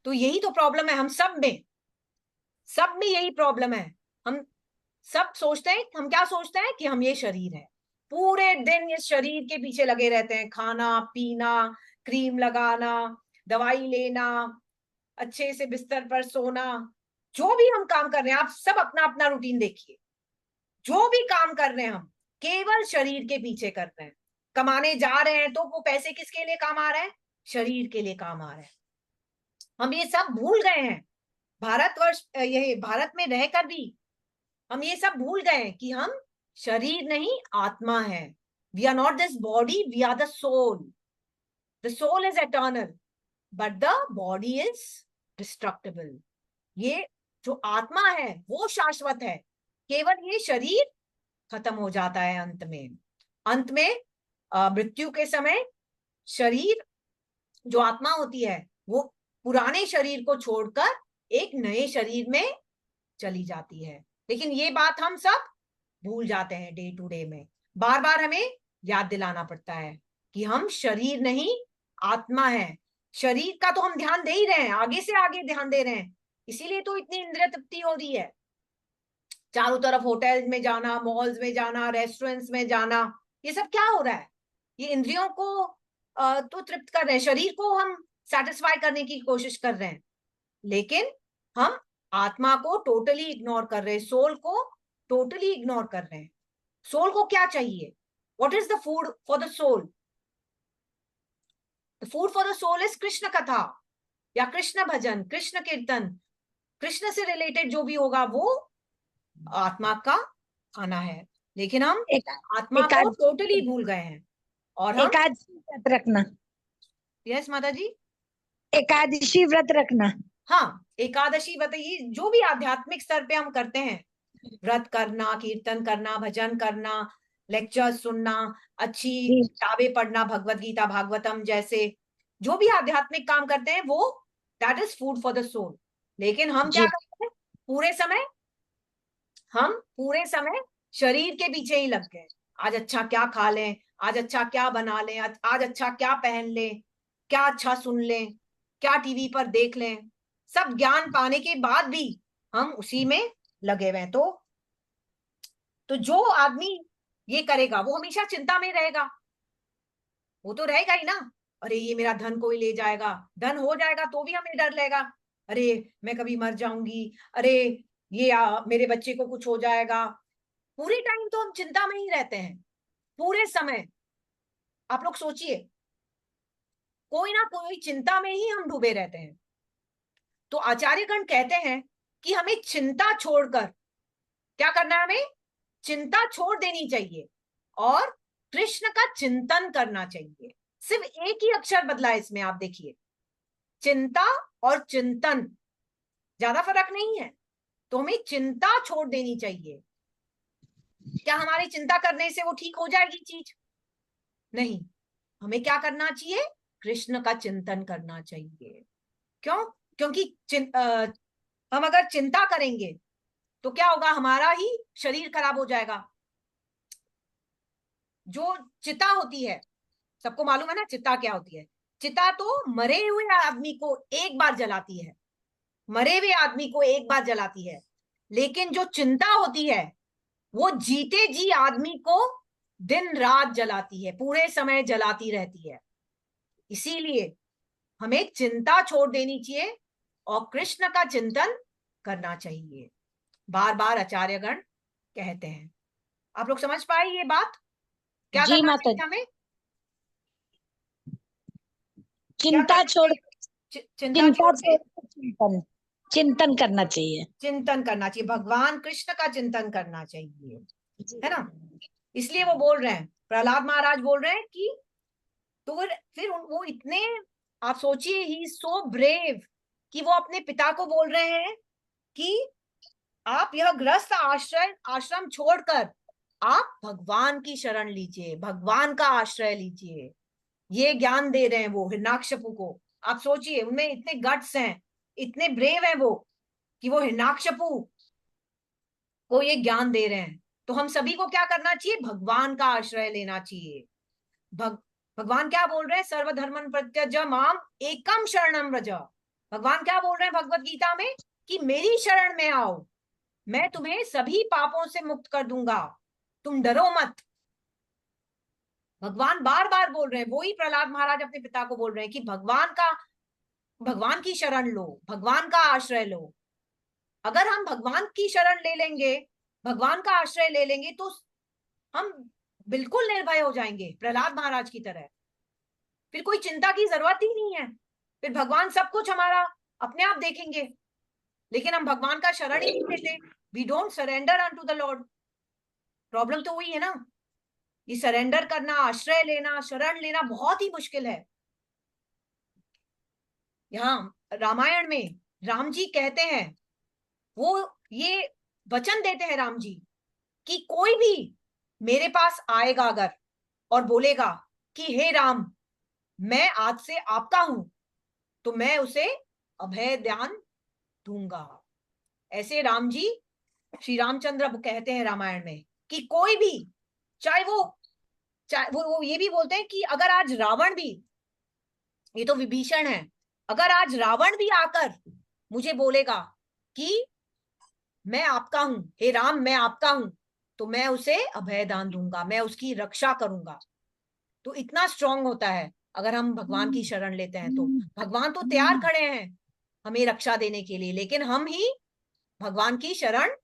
तो यही तो प्रॉब्लम है हम सब में यही प्रॉब्लम है। हम सब सोचते हैं, हम क्या सोचते हैं कि हम ये शरीर है, पूरे दिन इस शरीर के पीछे लगे रहते हैं, खाना पीना, क्रीम लगाना, दवाई लेना, अच्छे से बिस्तर पर सोना, जो भी हम काम कर रहे हैं, आप सब अपना अपना रूटीन देखिए, जो भी काम कर रहे हैं हम केवल शरीर के पीछे कर रहे हैं। कमाने जा रहे हैं तो वो पैसे किसके लिए काम आ रहे हैं, शरीर के लिए काम आ रहे हैं। हम ये सब भूल गए हैं, भारतवर्ष, ये भारत में रहकर भी हम ये सब भूल गए हैं कि हम शरीर नहीं आत्मा है। We are not this body, we are the soul. The soul is eternal but the body is destructible. ये जो आत्मा है वो शाश्वत है, केवल ये शरीर खत्म हो जाता है अंत में। अंत में मृत्यु के समय शरीर, जो आत्मा होती है, वो पुराने शरीर को छोड़कर एक नए शरीर में चली जाती है। लेकिन ये बात हम सब भूल जाते हैं डे टू डे में, बार बार हमें याद दिलाना पड़ता है कि हम शरीर नहीं आत्मा है। शरीर का तो हम ध्यान दे ही रहे हैं, आगे से आगे ध्यान दे रहे हैं, इसीलिए तो इतनी इंद्रिय तृप्ति हो रही है। चारों तरफ होटल में जाना, मॉल्स में जाना, रेस्टोरेंट्स में जाना, ये सब क्या हो रहा है, ये इंद्रियों को तो तृप्त कर रहे हैं, शरीर को हम सेटिस्फाई करने की कोशिश कर रहे हैं, लेकिन हम आत्मा को टोटली इग्नोर कर रहे हैं, सोल को टोटली इग्नोर कर रहे हैं। सोल को क्या चाहिए? What is the food for the soul? The food for the soul is Krishna katha या कृष्ण भजन, कृष्ण कीर्तन, कृष्ण से रिलेटेड जो भी होगा वो आत्मा का खाना है। लेकिन हम आत्मा को टोटली भूल गए हैं और हम एकादशी व्रत रखना, यस माता जी, एकादशी व्रत रखना। हाँ एकादशी बताइए, जो भी आध्यात्मिक स्तर पे हम करते हैं, व्रत करना, कीर्तन करना, भजन करना, लेक्चर सुनना, अच्छी किताबें पढ़ना, भगवत गीता भागवतम जैसे जो भी आध्यात्मिक काम करते हैं वो that is food for the soul. लेकिन हम क्या करते हैं? हम पूरे समय शरीर के पीछे ही लग गए। आज अच्छा क्या खा लें, आज अच्छा क्या बना लें, आज अच्छा क्या पहन लें, क्या अच्छा सुन लें, क्या टीवी पर देख लें। सब ज्ञान पाने के बाद भी हम उसी में लगे हुए हैं। तो जो आदमी ये करेगा वो हमेशा चिंता में रहेगा। वो तो रहेगा ही ना, अरे ये मेरा धन कोई ले जाएगा, धन हो जाएगा तो भी हमें डर लगेगा, अरे मैं कभी मर जाऊंगी, अरे ये मेरे बच्चे को कुछ हो जाएगा। पूरे टाइम तो हम चिंता में ही रहते हैं, पूरे समय। आप लोग सोचिए, कोई ना कोई चिंता में ही हम डूबे रहते हैं। तो आचार्यगण कहते हैं कि हमें चिंता छोड़कर क्या करना है? हमें चिंता छोड़ देनी चाहिए और कृष्ण का चिंतन करना चाहिए। सिर्फ एक ही अक्षर बदला है इसमें, आप देखिए, चिंता और चिंतन, ज्यादा फर्क नहीं है। तो हमें चिंता छोड़ देनी चाहिए। क्या हमारी चिंता करने से वो ठीक हो जाएगी चीज? नहीं, हमें क्या करना चाहिए? कृष्ण का चिंतन करना चाहिए। क्यों? क्योंकि हम अगर चिंता करेंगे तो क्या होगा? हमारा ही शरीर खराब हो जाएगा। जो चिता होती है, सबको मालूम है ना चिता क्या होती है? चिता तो मरे हुए आदमी को एक बार जलाती है, मरे हुए आदमी को एक बार जलाती है। लेकिन जो चिंता होती है वो जीते जी आदमी को दिन रात जलाती है, पूरे समय जलाती रहती है। इसीलिए हमें चिंता छोड़ देनी चाहिए और कृष्ण का चिंतन करना चाहिए, बार बार आचार्यगण कहते हैं। आप लोग समझ पाए ये बात? क्या जी करना माता चाहिए हमें? चिंता छोड़, चिंता छोड़ के चिंतन, चिंतन करना चाहिए, चिंतन करना चाहिए, भगवान कृष्ण का चिंतन करना चाहिए, है ना? इसलिए वो बोल रहे हैं, प्रहलाद महाराज बोल रहे हैं कि तो फिर वो इतने, आप सोचिए, ही सो ब्रेव कि वो अपने पिता को बोल रहे हैं कि आप यह ग्रस्त आश्रम छोड़कर आप भगवान की शरण लीजिए, भगवान का आश्रय लीजिए। ये ज्ञान दे रहे हैं वो हिरण्याकश्यपु को। आप सोचिए, उनमें इतने गट्स हैं, इतने ब्रेव हैं वो, कि वो हिरण्याकश्यपु को ये ज्ञान दे रहे हैं। तो हम सभी को क्या करना चाहिए? भगवान का आश्रय लेना चाहिए। भगवान क्या बोल रहे हैं? सर्वधर्मन प्रत्यज माम एकम शरणम व्रज। भगवान क्या बोल रहे हैं भगवत गीता में? कि मेरी शरण में आओ, मैं तुम्हें सभी पापों से मुक्त कर दूंगा, तुम डरो मत। भगवान बार बार बोल रहे हैं, वही प्रहलाद महाराज अपने पिता को बोल रहे हैं कि भगवान की शरण लो, भगवान का आश्रय लो। अगर हम भगवान की शरण ले लेंगे, भगवान का आश्रय ले लेंगे, तो हम बिल्कुल निर्भय हो जाएंगे, प्रहलाद महाराज की तरह। फिर कोई चिंता की जरूरत ही नहीं है, फिर भगवान सब कुछ हमारा अपने आप देखेंगे। लेकिन हम भगवान का शरण ही नहीं लेते, we don't surrender unto the Lord. Problem तो वही है ना, ये सरेंडर करना, आश्रय लेना, शरण लेना बहुत ही मुश्किल है। यहाँ रामायण में राम जी कहते हैं, वो ये वचन देते हैं राम जी कि कोई भी मेरे पास आएगा अगर और बोलेगा कि हे राम, मैं आज से आपका हूं, तो मैं उसे अभय दान दूंगा। ऐसे राम जी, श्री रामचंद्र कहते हैं रामायण में कि कोई भी, चाहे वो ये भी बोलते हैं कि अगर आज रावण भी, ये तो विभीषण है, अगर आज रावण भी आकर मुझे बोलेगा कि मैं आपका हूं, हे राम मैं आपका हूं, तो मैं उसे अभय दान दूंगा, मैं उसकी रक्षा करूंगा। तो इतना स्ट्रांग होता है अगर हम भगवान की शरण लेते हैं। तो भगवान तो तैयार खड़े हैं हमें रक्षा देने के लिए, लेकिन हम ही भगवान की शरण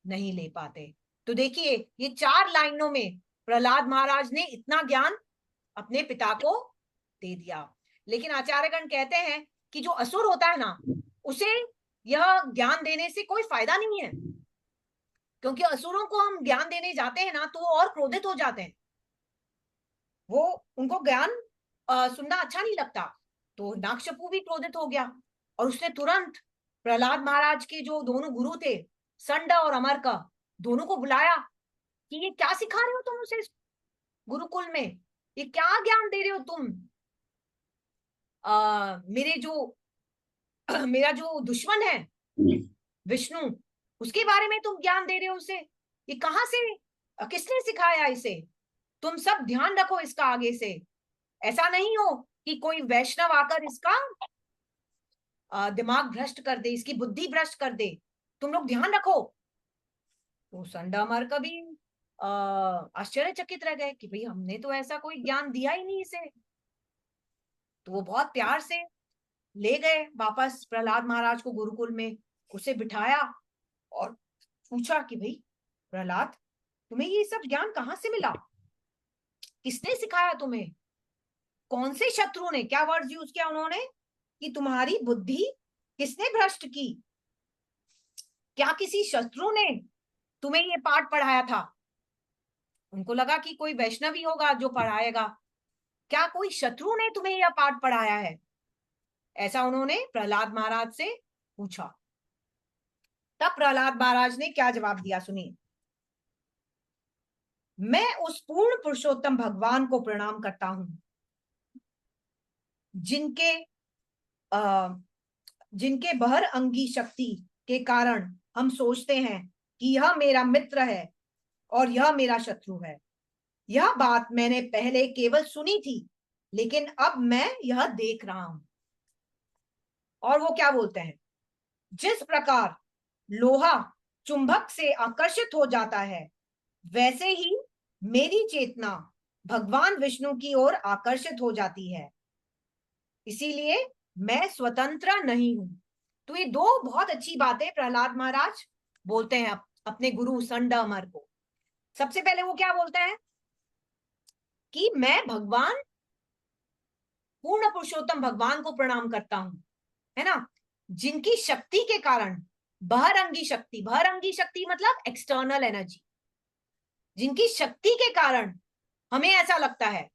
नहीं ले पाते। तो देखिए ये 4 लाइनों में प्रहलाद महाराज ने इतना ज्ञान अपने पिता को दे दिया। लेकिन आचार्यगण कहते हैं कि जो असुर होता है ना, उसे यह ज्ञान देने से कोई फायदा नहीं है, क्योंकि असुरों को हम ज्ञान देने जाते हैं ना तो वो और क्रोधित हो जाते हैं, वो उनको ज्ञान सुनना अच्छा नहीं लगता। तो नागशपू भी क्रोधित हो गया और उसने तुरंत प्रहलाद महाराज के जो दोनों गुरु थे, संड और अमर का, दोनों को बुलाया कि ये क्या सिखा रहे हो तुम उसे गुरुकुल में, ये क्या ज्ञान दे रहे हो तुम, मेरे जो मेरा जो दुश्मन है विष्णु, उसके बारे में तुम ज्ञान दे रहे हो उसे, ये कहाँ से, किसने सिखाया इसे, तुम सब ध्यान रखो इसका आगे से, ऐसा नहीं हो कि कोई वैष्णव आकर इसका दिमाग भ्रष्ट कर दे, इसकी बुद्धि भ्रष्ट कर दे, तुम लोग ध्यान रखो। तो संडामर का भी आश्चर्यचकित रह गए कि भाई हमने तो ऐसा कोई ज्ञान दिया ही नहीं इसे। तो वो बहुत प्यार से ले गए वापस प्रहलाद महाराज को गुरुकुल में, उसे बिठाया और पूछा कि भाई प्रहलाद, तुम्हें ये सब ज्ञान कहाँ से मिला, किसने सिखाया तुम्हें, कौन से शत्रु ने, क्या वर्ड यूज किया उन्होंने, कि तुम्हारी बुद्धि किसने भ्रष्ट की, क्या किसी शत्रु ने तुम्हें ये पाठ पढ़ाया था। उनको लगा कि कोई वैष्णवी होगा जो पढ़ाएगा, क्या कोई शत्रु ने तुम्हें यह पाठ पढ़ाया है, ऐसा उन्होंने प्रहलाद महाराज से पूछा। तब प्रहलाद महाराज ने क्या जवाब दिया सुनिए। मैं उस पूर्ण पुरुषोत्तम भगवान को प्रणाम करता हूं जिनके बहर अंगी शक्ति के कारण हम सोचते हैं कि यह मेरा मित्र है और यह मेरा शत्रु है। यह बात मैंने पहले केवल सुनी थी, लेकिन अब मैं यह देख रहा हूं। और वो क्या बोलते हैं, जिस प्रकार लोहा चुंबक से आकर्षित हो जाता है, वैसे ही मेरी चेतना भगवान विष्णु की ओर आकर्षित हो जाती है, इसीलिए मैं स्वतंत्र नहीं हूं। तो ये दो बहुत अच्छी बातें प्रहलाद महाराज बोलते हैं अपने गुरु संड अमर को। सबसे पहले वो क्या बोलते हैं कि मैं भगवान, पूर्ण पुरुषोत्तम भगवान को प्रणाम करता हूं, है ना, जिनकी शक्ति के कारण, बहरंगी शक्ति मतलब एक्सटर्नल एनर्जी, जिनकी शक्ति के कारण हमें ऐसा लगता है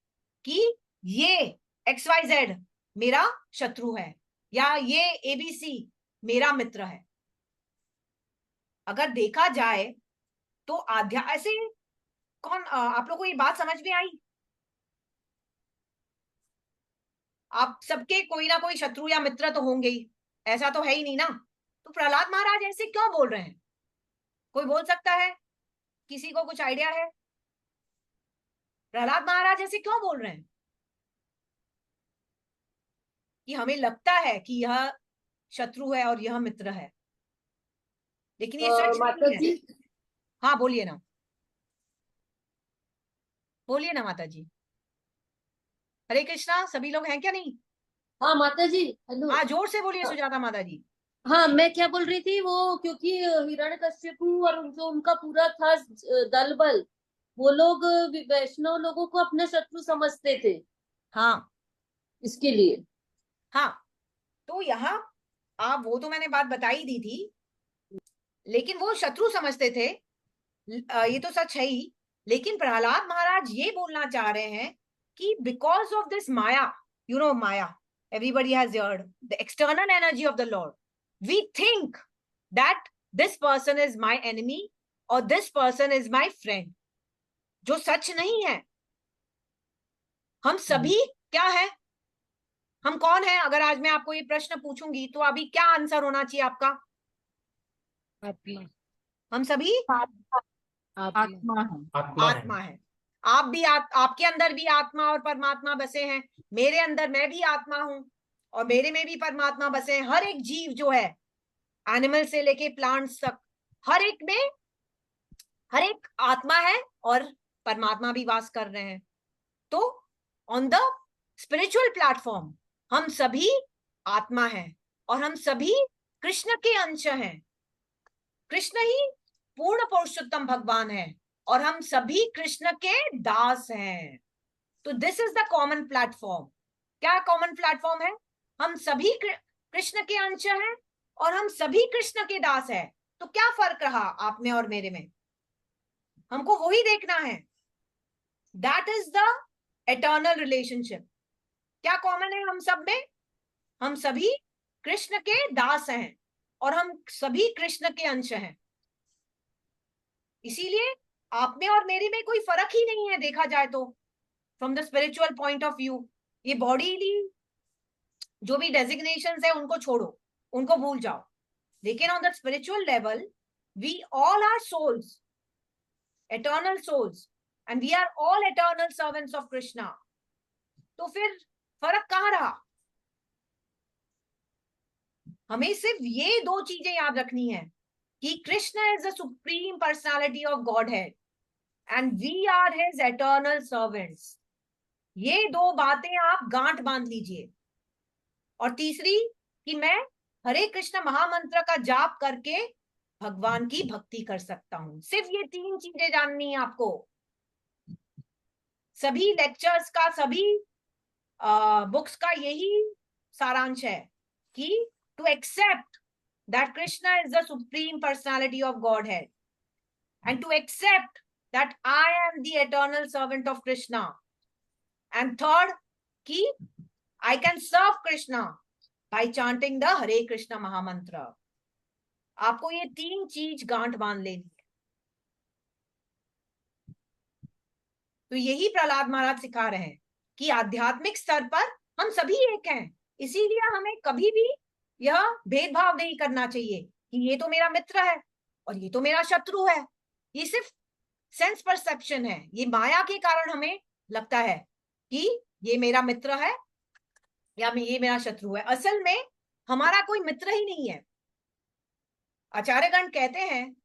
कि ये XYZ मेरा शत्रु है या ये ABC मेरा मित्र है। अगर देखा जाए तो ऐसे कौन, आप लोगों को ये बात समझ में आई, आप सबके कोई ना कोई शत्रु या मित्र तो होंगे ही, ऐसा तो है ही नहीं ना। तो प्रहलाद महाराज ऐसे क्यों बोल रहे हैं, कोई बोल सकता है, किसी को कुछ आइडिया है, प्रहलाद महाराज ऐसे क्यों बोल रहे हैं कि हमें लगता है कि यह शत्रु है और यह मित्र है, लेकिन ये सच नहीं है। हाँ बोलिए ना, बोलिए ना माता जी। हरे कृष्णा, सभी लोग हैं क्या नहीं? हाँ माता जी, हेलो। हाँ जोर से बोलिए सुजाता माता जी। हाँ मैं क्या बोल रही थी, वो क्योंकि हिरण्यकश्यपु और जो उनका पूरा था दल बल, वो लोग वैष्णव लोगों को अपना शत्रु समझते थे। हाँ इसके लिए हाँ, तो यहाँ आप, वो तो मैंने बात बताई दी थी, लेकिन वो शत्रु समझते थे, ये तो सच है ही। लेकिन प्रहलाद महाराज ये बोलना चाह रहे हैं कि because of this Maya, you know Maya, everybody has heard the external energy of the Lord, we think that this person is my enemy or this person is my friend, जो सच नहीं है। हम सभी क्या है, हम कौन है? अगर आज मैं आपको ये प्रश्न पूछूंगी तो अभी क्या आंसर होना चाहिए आपका? आत्मा। हम सभी आत्मा है। आत्मा है। आप भी आपके अंदर भी आत्मा और परमात्मा बसे हैं, मेरे अंदर मैं भी आत्मा हूं और मेरे में भी परमात्मा बसे हैं। हर एक जीव जो है, एनिमल से लेके प्लांट्स तक, हर एक में हर एक आत्मा है और परमात्मा भी वास कर रहे हैं। तो ऑन द स्पिरिचुअल प्लेटफॉर्म हम सभी आत्मा हैं और हम सभी कृष्ण के अंश हैं। कृष्ण ही पूर्ण पुरुषोत्तम भगवान है और हम सभी कृष्ण के दास हैं। तो this is the common platform. क्या कॉमन प्लेटफॉर्म है? हम सभी कृष्ण के अंश हैं और हम सभी कृष्ण के दास हैं। तो क्या फर्क रहा आप में और मेरे में? हमको वही देखना है। That is the eternal relationship. क्या कॉमन है हम सब में? हम सभी कृष्ण के दास हैं और हम सभी कृष्ण के अंश हैं। इसीलिए आप में और मेरे में कोई फर्क ही नहीं है देखा जाए तो, from the spiritual point of view. ये बॉडीली जो भी डेजिग्नेशंस है उनको छोड़ो, उनको भूल जाओ, लेकिन on the spiritual level we all are souls, eternal souls, and we are all eternal servants of Krishna. तो फिर फर्क कहां रहा? हमें सिर्फ ये दो चीजें याद रखनी है कि Krishna is the supreme personality of Godhead and we are his eternal servants. ये दो बातें आप गांठ बांध लीजिए। और तीसरी कि मैं हरे कृष्ण महामंत्र का जाप करके भगवान की भक्ति कर सकता हूं। सिर्फ ये तीन चीजें जाननी है आपको। सभी लेक्चर्स का, सभी बुक्स का यही सारांश है कि to accept that Krishna is the supreme personality of Godhead and to accept that I am the eternal servant of Krishna, and third कि I can serve Krishna by chanting the Hare Krishna महामंत्र। आपको ये तीन चीज गांठ बांध लेनी है। तो यही प्रहलाद महाराज सिखा रहे हैं कि आध्यात्मिक स्तर पर हम सभी एक हैं। इसीलिए हमें कभी भी यह भेदभाव नहीं करना चाहिए कि ये तो मेरा मित्र है और ये तो मेरा शत्रु है। ये सिर्फ सेंस परसेप्शन है। ये माया के कारण हमें लगता है कि ये मेरा मित्र है या ये मेरा शत्रु है। असल में हमारा कोई मित्र ही नहीं है। आचार्यगण कहते हैं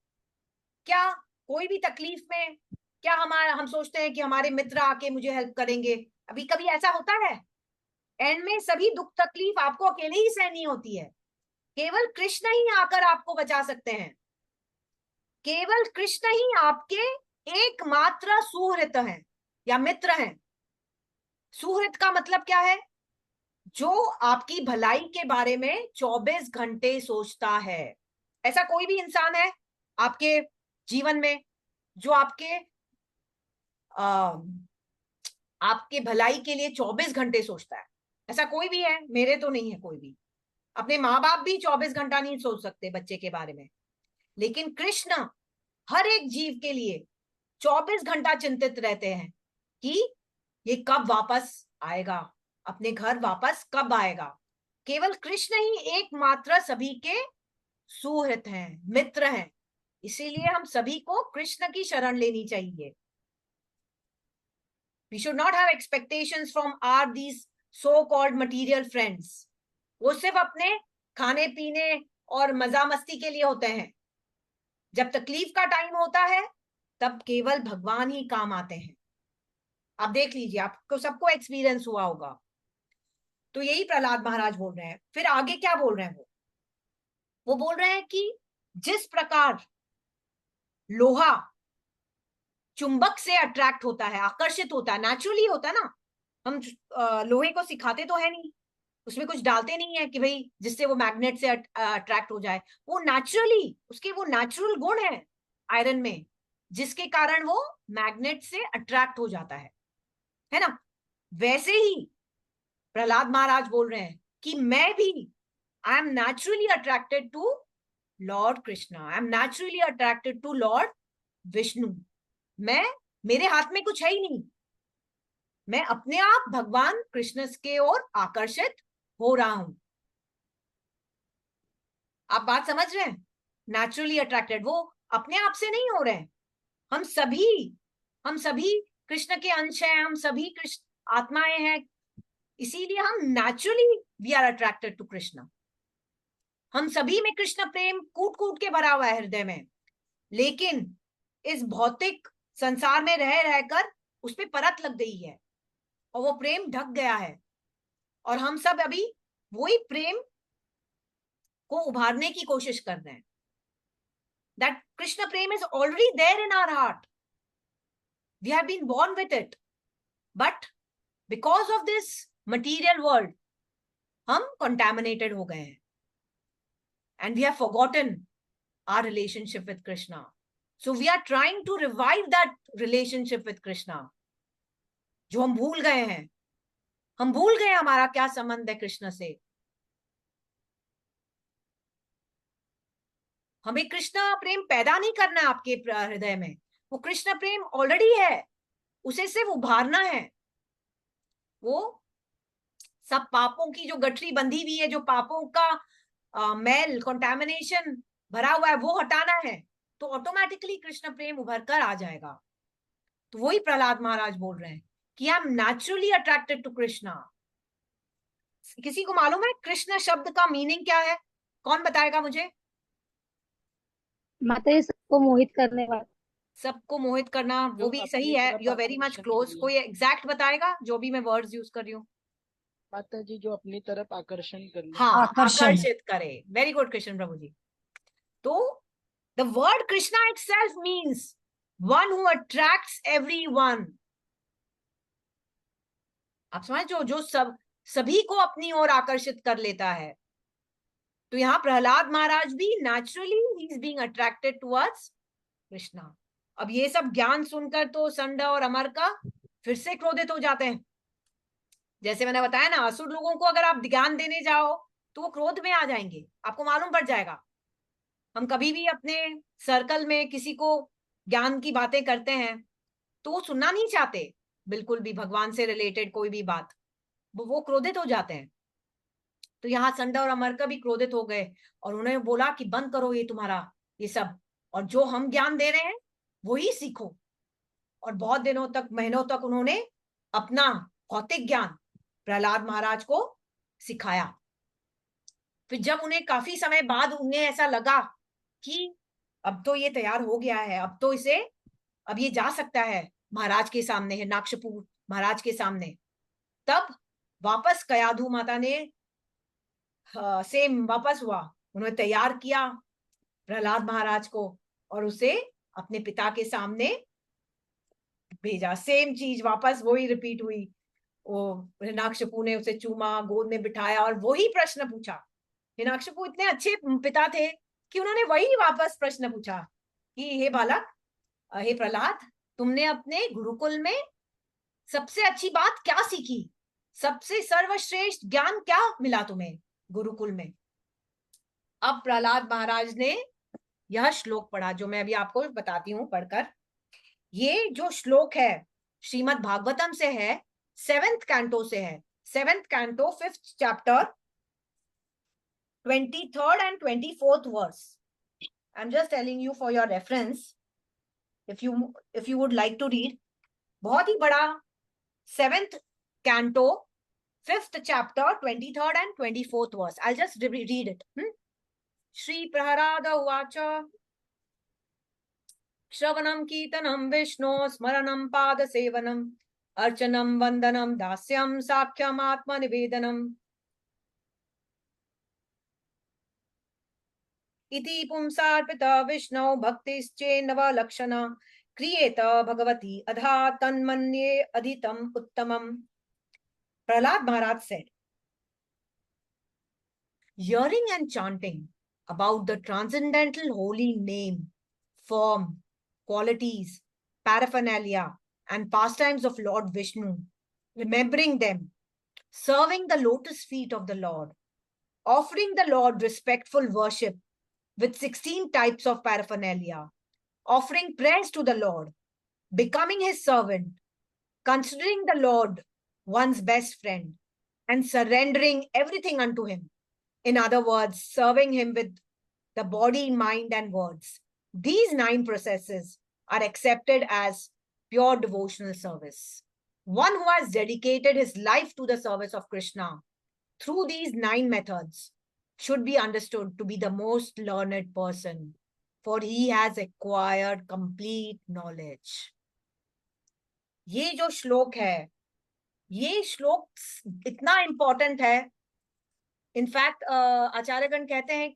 क्या कोई भी तकलीफ में क्या हम सोचते हैं कि हमारे मित्र आके मुझे हेल्प करेंगे? अभी कभी ऐसा होता है? एंड में सभी दुख तकलीफ आपको अकेले ही सहनी होती है। केवल कृष्ण ही आकर आपको बचा सकते हैं। केवल कृष्ण ही आपके एकमात्र सुहृत हैं या मित्र हैं। सुहृत का मतलब क्या है? जो आपकी भलाई के बारे में 24 घंटे सोचता है। ऐसा कोई भी इंसान है आपके जीवन में जो आपके भलाई के लिए 24 घंटे सोचता है? ऐसा कोई भी है? मेरे तो नहीं है कोई भी। अपने माँ बाप भी 24 घंटा नहीं सोच सकते बच्चे के बारे में, लेकिन कृष्ण हर एक जीव के लिए 24 घंटा चिंतित रहते हैं कि ये कब वापस आएगा, अपने घर वापस कब आएगा। केवल कृष्ण ही एकमात्र सभी के सुहृत हैं, मित्र हैं। इसीलिए हम सभी को कृष्ण की शरण लेनी चाहिए। We should not have expectations from these so-called material friends. वो सिर्फ अपने खाने पीने और मजा मस्ती के लिए होते हैं। जब तकलीफ का टाइम होता है तब केवल भगवान ही काम आते हैं। आप देख लीजिए, आपको सबको एक्सपीरियंस हुआ होगा। तो यही प्रहलाद महाराज बोल रहे हैं। फिर आगे क्या बोल रहे हैं? वो बोल रहे हैं कि जिस प्रकार लोहा चुंबक से अट्रैक्ट होता है, आकर्षित होता है, नेचुरली होता है ना। हम लोहे को सिखाते तो है नहीं, उसमें कुछ डालते नहीं है कि भाई जिससे वो मैग्नेट से अट्रैक्ट हो जाए। वो नेचुरली, उसके वो नेचुरल गुण है आयरन में, जिसके कारण वो मैग्नेट से अट्रैक्ट हो जाता है ना। वैसे ही प्रहलाद महाराज बोल रहे हैं कि मैं भी I am naturally attracted to Lord Krishna, I am naturally attracted to Lord Vishnu. मेरे हाथ में कुछ है ही नहीं, मैं अपने आप भगवान कृष्ण के ओर आकर्षित हो रहा हूं। आप बात समझ रहे हैं? नेचुरली अट्रैक्टेड, वो अपने आप से नहीं हो रहे हैं। हम सभी कृष्ण के अंश हैं, हम सभी कृष्ण आत्माएं हैं। इसीलिए हम naturally we are attracted to Krishna. हम सभी में कृष्ण प्रेम कूट कूट के भरा हुआ है हृदय में, लेकिन इस भौतिक संसार में रह रहकर उस पर परत लग गई है और वो प्रेम ढक गया है। और हम सब अभी वही प्रेम को उभारने की कोशिश कर रहे हैं। that Krishna Prem is already there in our heart. We have been born with it. But because of this material world, हम contaminated हो गए हैं. And we have forgotten our relationship with Krishna. So we are trying to revive that relationship with Krishna. जो हम भूल गए हैं. हम भूल गए हमारा क्या संबंध है कृष्ण से. हमें कृष्ण प्रेम पैदा नहीं करना है आपके हृदय में. वो कृष्ण प्रेम ऑलरेडी है. उसे सिर्फ उभारना है. वो सब पापों की जो गठरी बंधी हुई है, जो पापों का मैल कंटामिनेशन भरा हुआ है, वो हटाना है. तो ऑटोमेटिकली कृष्ण प्रेम उभर कर आ जाएगा. तो वही प्रहलाद महाराज बोल रहे हैं कि I am naturally attracted to Krishna. किसी को मालूम है कृष्ण शब्द का मीनिंग क्या है? कौन बताएगा मुझे? माता ये सबको मोहित करने वाला। सबको मोहित करना, वो जो भी अपनी सही है. तरफ यू आर वेरी मच आकर्षण क्लोज. करिए। कोई एग्जैक्ट बताएगा जो भी मैं वर्ड्स यूज कर रही हूँ? माता जी जो अपनी तरफ आकर्षण कर ले। हाँ, आकर्षण। आकर्षित करे. वेरी गुड कृष्ण प्रभु जी. तो the word Krishna itself means one who attracts everyone. आप समझ जो सभी को अपनी ओर आकर्षित कर लेता है. तो यहाँ प्रहलाद महाराज भी naturally he is being attracted towards Krishna. अब ये सब ज्ञान सुनकर तो संड और अमर का फिर से क्रोधित हो जाते हैं. जैसे मैंने बताया ना, असुर लोगों को अगर आप ज्ञान देने जाओ तो वो क्रोध में आ जाएंगे. आपको मालूम पड़ जाएगा. हम कभी भी अपने सर्कल में किसी को ज्ञान की बातें करते हैं तो वो सुनना नहीं चाहते बिल्कुल भी, भगवान से रिलेटेड कोई भी बात. वो क्रोधित हो जाते हैं. तो यहाँ संड और अमर का भी क्रोधित हो गए और उन्होंने बोला कि बंद करो ये तुम्हारा ये सब, और जो हम ज्ञान दे रहे हैं वही सीखो. और बहुत दिनों तक, महीनों तक उन्होंने अपना भौतिक ज्ञान प्रहलाद महाराज को सिखाया. फिर जब उन्हें काफी समय बाद उन्हें ऐसा लगा कि अब तो ये तैयार हो गया है, अब तो इसे, अब ये जा सकता है महाराज के सामने, है नाक्षपू महाराज के सामने, तब वापस कयाधु माता ने सेम वापस हुआ. उन्होंने तैयार किया प्रहलाद महाराज को और उसे अपने पिता के सामने भेजा. सेम चीज वापस वही रिपीट हुई. वो हिरण्याकशिपु ने उसे चूमा, गोद में बिठाया और वही प्रश्न पूछा. हिरण्याकशिपु इतने अच्छे पिता थे कि उन्होंने वही वापस प्रश्न पूछा कि हे बालक, हे प्रहलाद, तुमने अपने गुरुकुल में सबसे अच्छी बात क्या सीखी? सबसे सर्वश्रेष्ठ ज्ञान क्या मिला तुम्हें गुरुकुल में? अब प्रहलाद महाराज ने यह श्लोक पढ़ा जो मैं अभी आपको बताती हूँ पढ़कर. ये जो श्लोक है श्रीमद् भागवतम से है, 7th कैंटो से है. 7th canto 5th chapter 23rd and 24th verse. I'm just telling you for your reference. If you would like to read, बहुत ही बड़ा 7th canto 5th chapter 23rd and 24th verse. I'll just read it. Shri Praharada Uvacha Shravanam Kirtanam Vishnu Smaranam Pada Sevanam Archanam Vandanam Dasyam Sakhyam Atma Nivedanam इति पुंसार्पिता विष्णु भक्तिश्चेन्नव लक्षणा क्रियेत भगवती अधा तन्मन्ये अधितम उत्तमम. Prahlad Maharaj said, hearing and chanting about the transcendental holy name, form, qualities, paraphernalia, and pastimes of Lord Vishnu, remembering them, serving the lotus feet of the Lord, offering the Lord respectful worship with 16 types of paraphernalia, offering prayers to the Lord, becoming his servant, considering the Lord one's best friend, and surrendering everything unto him. In other words, serving him with the body, mind, and words. These 9 processes are accepted as pure devotional service. One who has dedicated his life to the service of Krishna through these 9 methods should be understood to be the most learned person, for he has acquired complete knowledge. ये जो श्लोक है, ये श्लोक इतना important है. In fact आचार्यगण कहते हैं,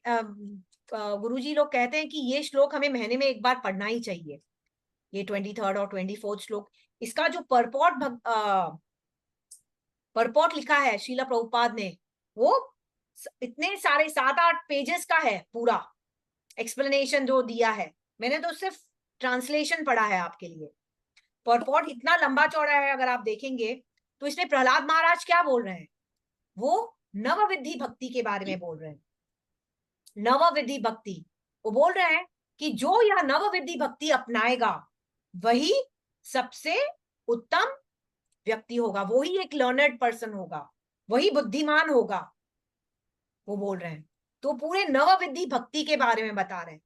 गुरुजी लोग कहते हैं कि ये श्लोक हमें महीने में एक बार पढ़ना ही चाहिए, ये 23rd और 24th श्लोक। इसका जो परपोर्ट लिखा है श्रीला प्रभुपाद ने, वो इतने सारे 7-8 पेजेस का है, पूरा एक्सप्लेनेशन जो दिया है। मैंने तो सिर्फ ट्रांसलेशन पढ़ा है आपके लिए। परपोर्ट इतना लंबा चौड़ा है, अगर आप देखेंगे तो इसमें प्रहलाद महाराज क्या बोल रहे हैं, वो नवविधि भक्ति के बारे में बोल रहे हैं। नवविधि भक्ति, वो बोल रहे हैं कि जो यह नवविधि भक्ति अपनाएगा वही सबसे उत्तम व्यक्ति होगा, वही एक लर्नर्ड पर्सन होगा, वही बुद्धिमान होगा, वो बोल रहे हैं। तो पूरे नवविधि भक्ति के बारे में बता रहे हैं।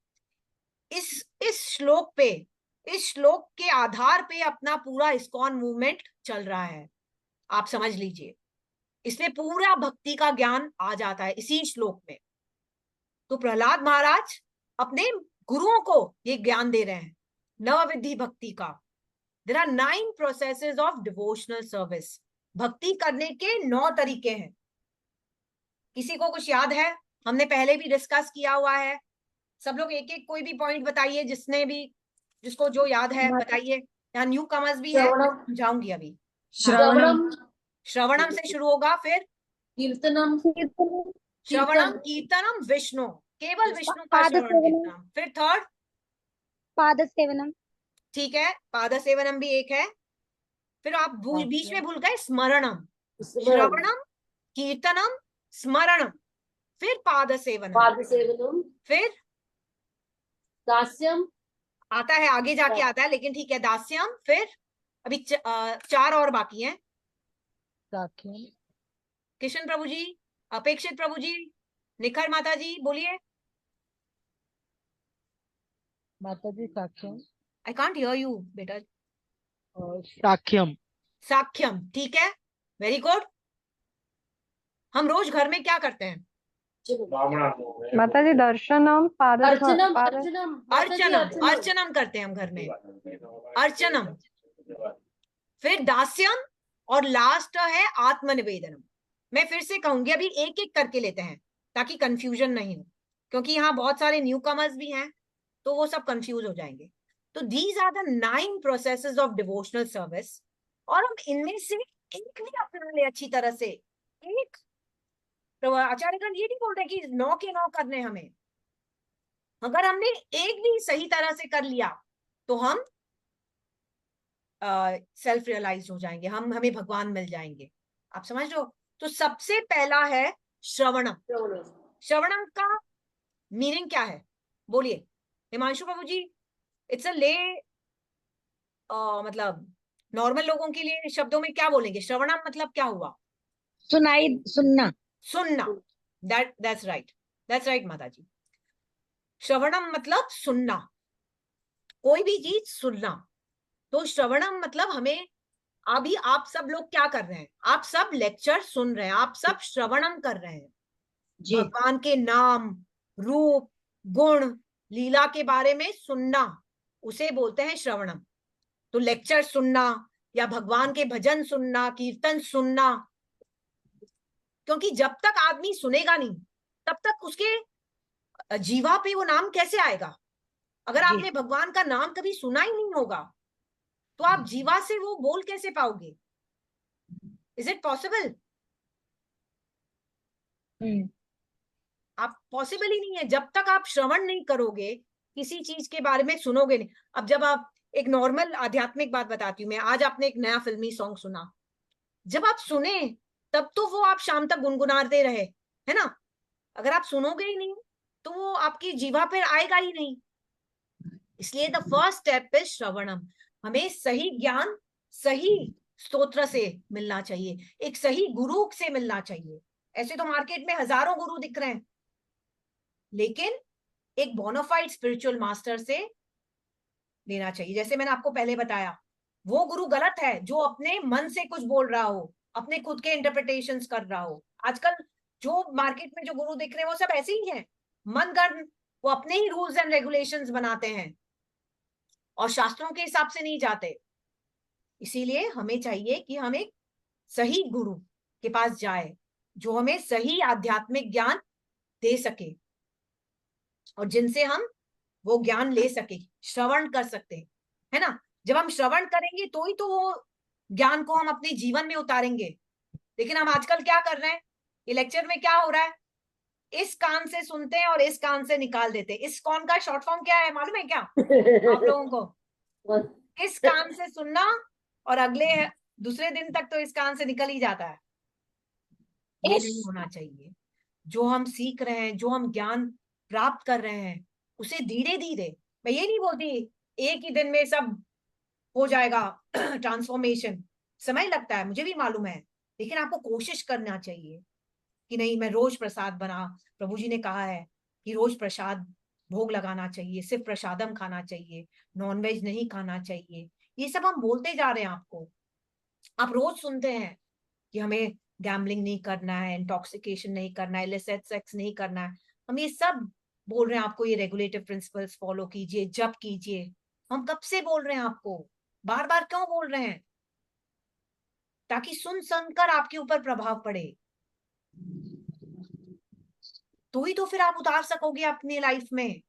इस श्लोक पे, इस श्लोक के आधार पे अपना पूरा इस्कॉन मूवमेंट चल रहा है, आप समझ लीजिए। इसमें पूरा भक्ति का ज्ञान आ जाता है इसी श्लोक में। तो प्रहलाद महाराज अपने गुरुओं को ये ज्ञान दे रहे हैं नवविधि भक्ति का। There are 9 processes of devotional service. भक्ति करने के 9 तरीके हैं। किसी को कुछ याद है? हमने पहले भी डिस्कस किया हुआ है। सब लोग एक एक कोई भी पॉइंट बताइए, जिसको जो याद है बताइए। यहाँ न्यू कमर्स भी है, समझाऊंगी अभी। श्रवणम से शुरू होगा, फिर कीर्तनम, श्रवणम कीर्तनम विष्णु, केवल विष्णु का श्रवण कीर्तनम। फिर थर्ड पाद सेवनम, ठीक है, पाद सेवनम भी एक है। फिर आप बीच में भूल गए स्मरणम। श्रवणम, कीर्तनम, स्मरणम, फिर पाद सेवनम, फिर दास्यम आता है, आगे जाके आता है, लेकिन ठीक है, दास्यम। फिर अभी 4 और बाकी हैं। साख्यम, किशन प्रभु जी, अपेक्षित प्रभु जी, निखर माता जी, बोलिए। माता जी साख्यम, आई कांट हियर यू बेटा। साख्यम, साख्यम, ठीक है, वेरी गुड। हम रोज घर में क्या करते हैं? माता जी दर्शनम, अर्चनम, अर्चनम करते हैं हम घर में, अर्चनम। फिर दास्यम और लास्ट है आत्मनिवेदनम। मैं फिर से कहूंगी, अभी एक एक करके लेते हैं ताकि कंफ्यूजन नहीं हो, क्योंकि यहाँ बहुत सारे न्यू कमर्स भी हैं तो वो सब कंफ्यूज हो जाएंगे। तो these are the 9 processes of devotional service. और हम इनमें से एक भी अपना ले अच्छी तरह से। एक तो आचार्यगण ये नहीं बोल रहे कि 9 के 9 करने हमें। अगर हमने एक भी सही तरह से कर लिया तो हम सेल्फ रियलाइज हो जाएंगे, हमें भगवान मिल जाएंगे। आप समझ लो। तो सबसे पहला है श्रवणम। श्रवणम का मीनिंग क्या है? बोलिए हिमांशु प्रभु जी। इट्स अ ले मतलब नॉर्मल लोगों के लिए शब्दों में क्या बोलेंगे? श्रवणम मतलब क्या हुआ? सुनना। सुनना। that's right माता जी। श्रवणम मतलब सुनना, कोई भी चीज सुनना। तो श्रवणम मतलब हमें, अभी आप सब लोग क्या कर रहे हैं? आप सब लेक्चर सुन रहे हैं, आप सब श्रवणम कर रहे हैं। भगवान के नाम, रूप, गुण, लीला के बारे में सुनना, उसे बोलते हैं श्रवणम। तो लेक्चर सुनना या भगवान के भजन सुनना, कीर्तन सुनना। क्योंकि जब तक आदमी सुनेगा नहीं तब तक उसके जीवा पे वो नाम कैसे आएगा? अगर आपने भगवान का नाम कभी सुना ही नहीं होगा तो आप जीवा से वो बोल कैसे पाओगे? Is it possible? आप पॉसिबल ही नहीं है। जब तक आप श्रवण नहीं करोगे, किसी चीज के बारे में सुनोगे नहीं। अब जब आप, एक नॉर्मल आध्यात्मिक बात बताती हूँ मैं, आज आपने एक नया फिल्मी सॉन्ग सुना, जब आप सुने तब तो वो आप शाम तक गुनगुनाते रहे, है ना? अगर आप सुनोगे ही नहीं तो वो आपकी जीवा पर आएगा ही नहीं। इसलिए द फर्स्ट स्टेप इज श्रवणम। हमें सही ज्ञान सही स्तोत्र से मिलना चाहिए, एक सही गुरु से मिलना चाहिए। ऐसे तो मार्केट में हजारों गुरु दिख रहे हैं, लेकिन एक बोनाफाइड स्पिरिचुअल मास्टर से लेना चाहिए। जैसे मैंने आपको पहले बताया, वो गुरु गलत है जो अपने मन से कुछ बोल रहा हो, अपने खुद के इंटरप्रिटेशंस कर रहा हो। आजकल जो मार्केट में जो गुरु दिख रहे हैं वो सब ऐसे ही हैं, मनगढ़ंत। वो अपने ही रूल्स एंड रेगुलेशंस बनाते हैं और शास्त्रों के हिसाब से नहीं जाते। इसीलिए हमें चाहिए कि हम एक सही गुरु के पास जाए जो हमें सही आध्यात्मिक ज्ञान दे सके। और जिनसे हम वो ज्ञान ले सके, श्रवण कर सकते हैं, है ना। जब हम श्रवण करेंगे तो ही तो वो ज्ञान को हम अपने जीवन में उतारेंगे। लेकिन हम आजकल क्या कर रहे हैं, ये लेक्चर में क्या हो रहा है, इस कान से सुनते हैं और इस कान से निकाल देते हैं। इस कॉन का शॉर्ट फॉर्म क्या है मालूम है क्या आप लोगों को? इस कान से सुनना और अगले दूसरे दिन तक तो इस कान से निकल ही जाता है। ये नहीं होना चाहिए। जो हम सीख रहे हैं, जो हम ज्ञान प्राप्त कर रहे हैं, उसे धीरे धीरे, मैं ये नहीं बोलती एक ही दिन में सब हो जाएगा ट्रांसफॉर्मेशन, समय लगता है, मुझे भी मालूम है। लेकिन आपको कोशिश करना चाहिए कि नहीं, मैं रोज प्रसाद बना, प्रभु जी ने कहा है कि रोज प्रसाद भोग लगाना चाहिए, सिर्फ प्रसादम खाना चाहिए, नॉनवेज नहीं खाना चाहिए। ये सब हम बोलते जा रहे हैं आपको। आप रोज सुनते हैं कि हमें गैम्बलिंग नहीं करना है, इंटॉक्सिकेशन नहीं करना है, इलिसिट सेक्स नहीं करना है। हम ये सब बोल रहे हैं आपको, ये रेगुलेटिव प्रिंसिपल्स फॉलो कीजिए, जप कीजिए। हम कब से बोल रहे हैं आपको, बार बार क्यों बोल रहे हैं? ताकि सुन सुनकर आपके ऊपर प्रभाव पड़े, तो ही तो फिर आप उतार सकोगे अपनी लाइफ में।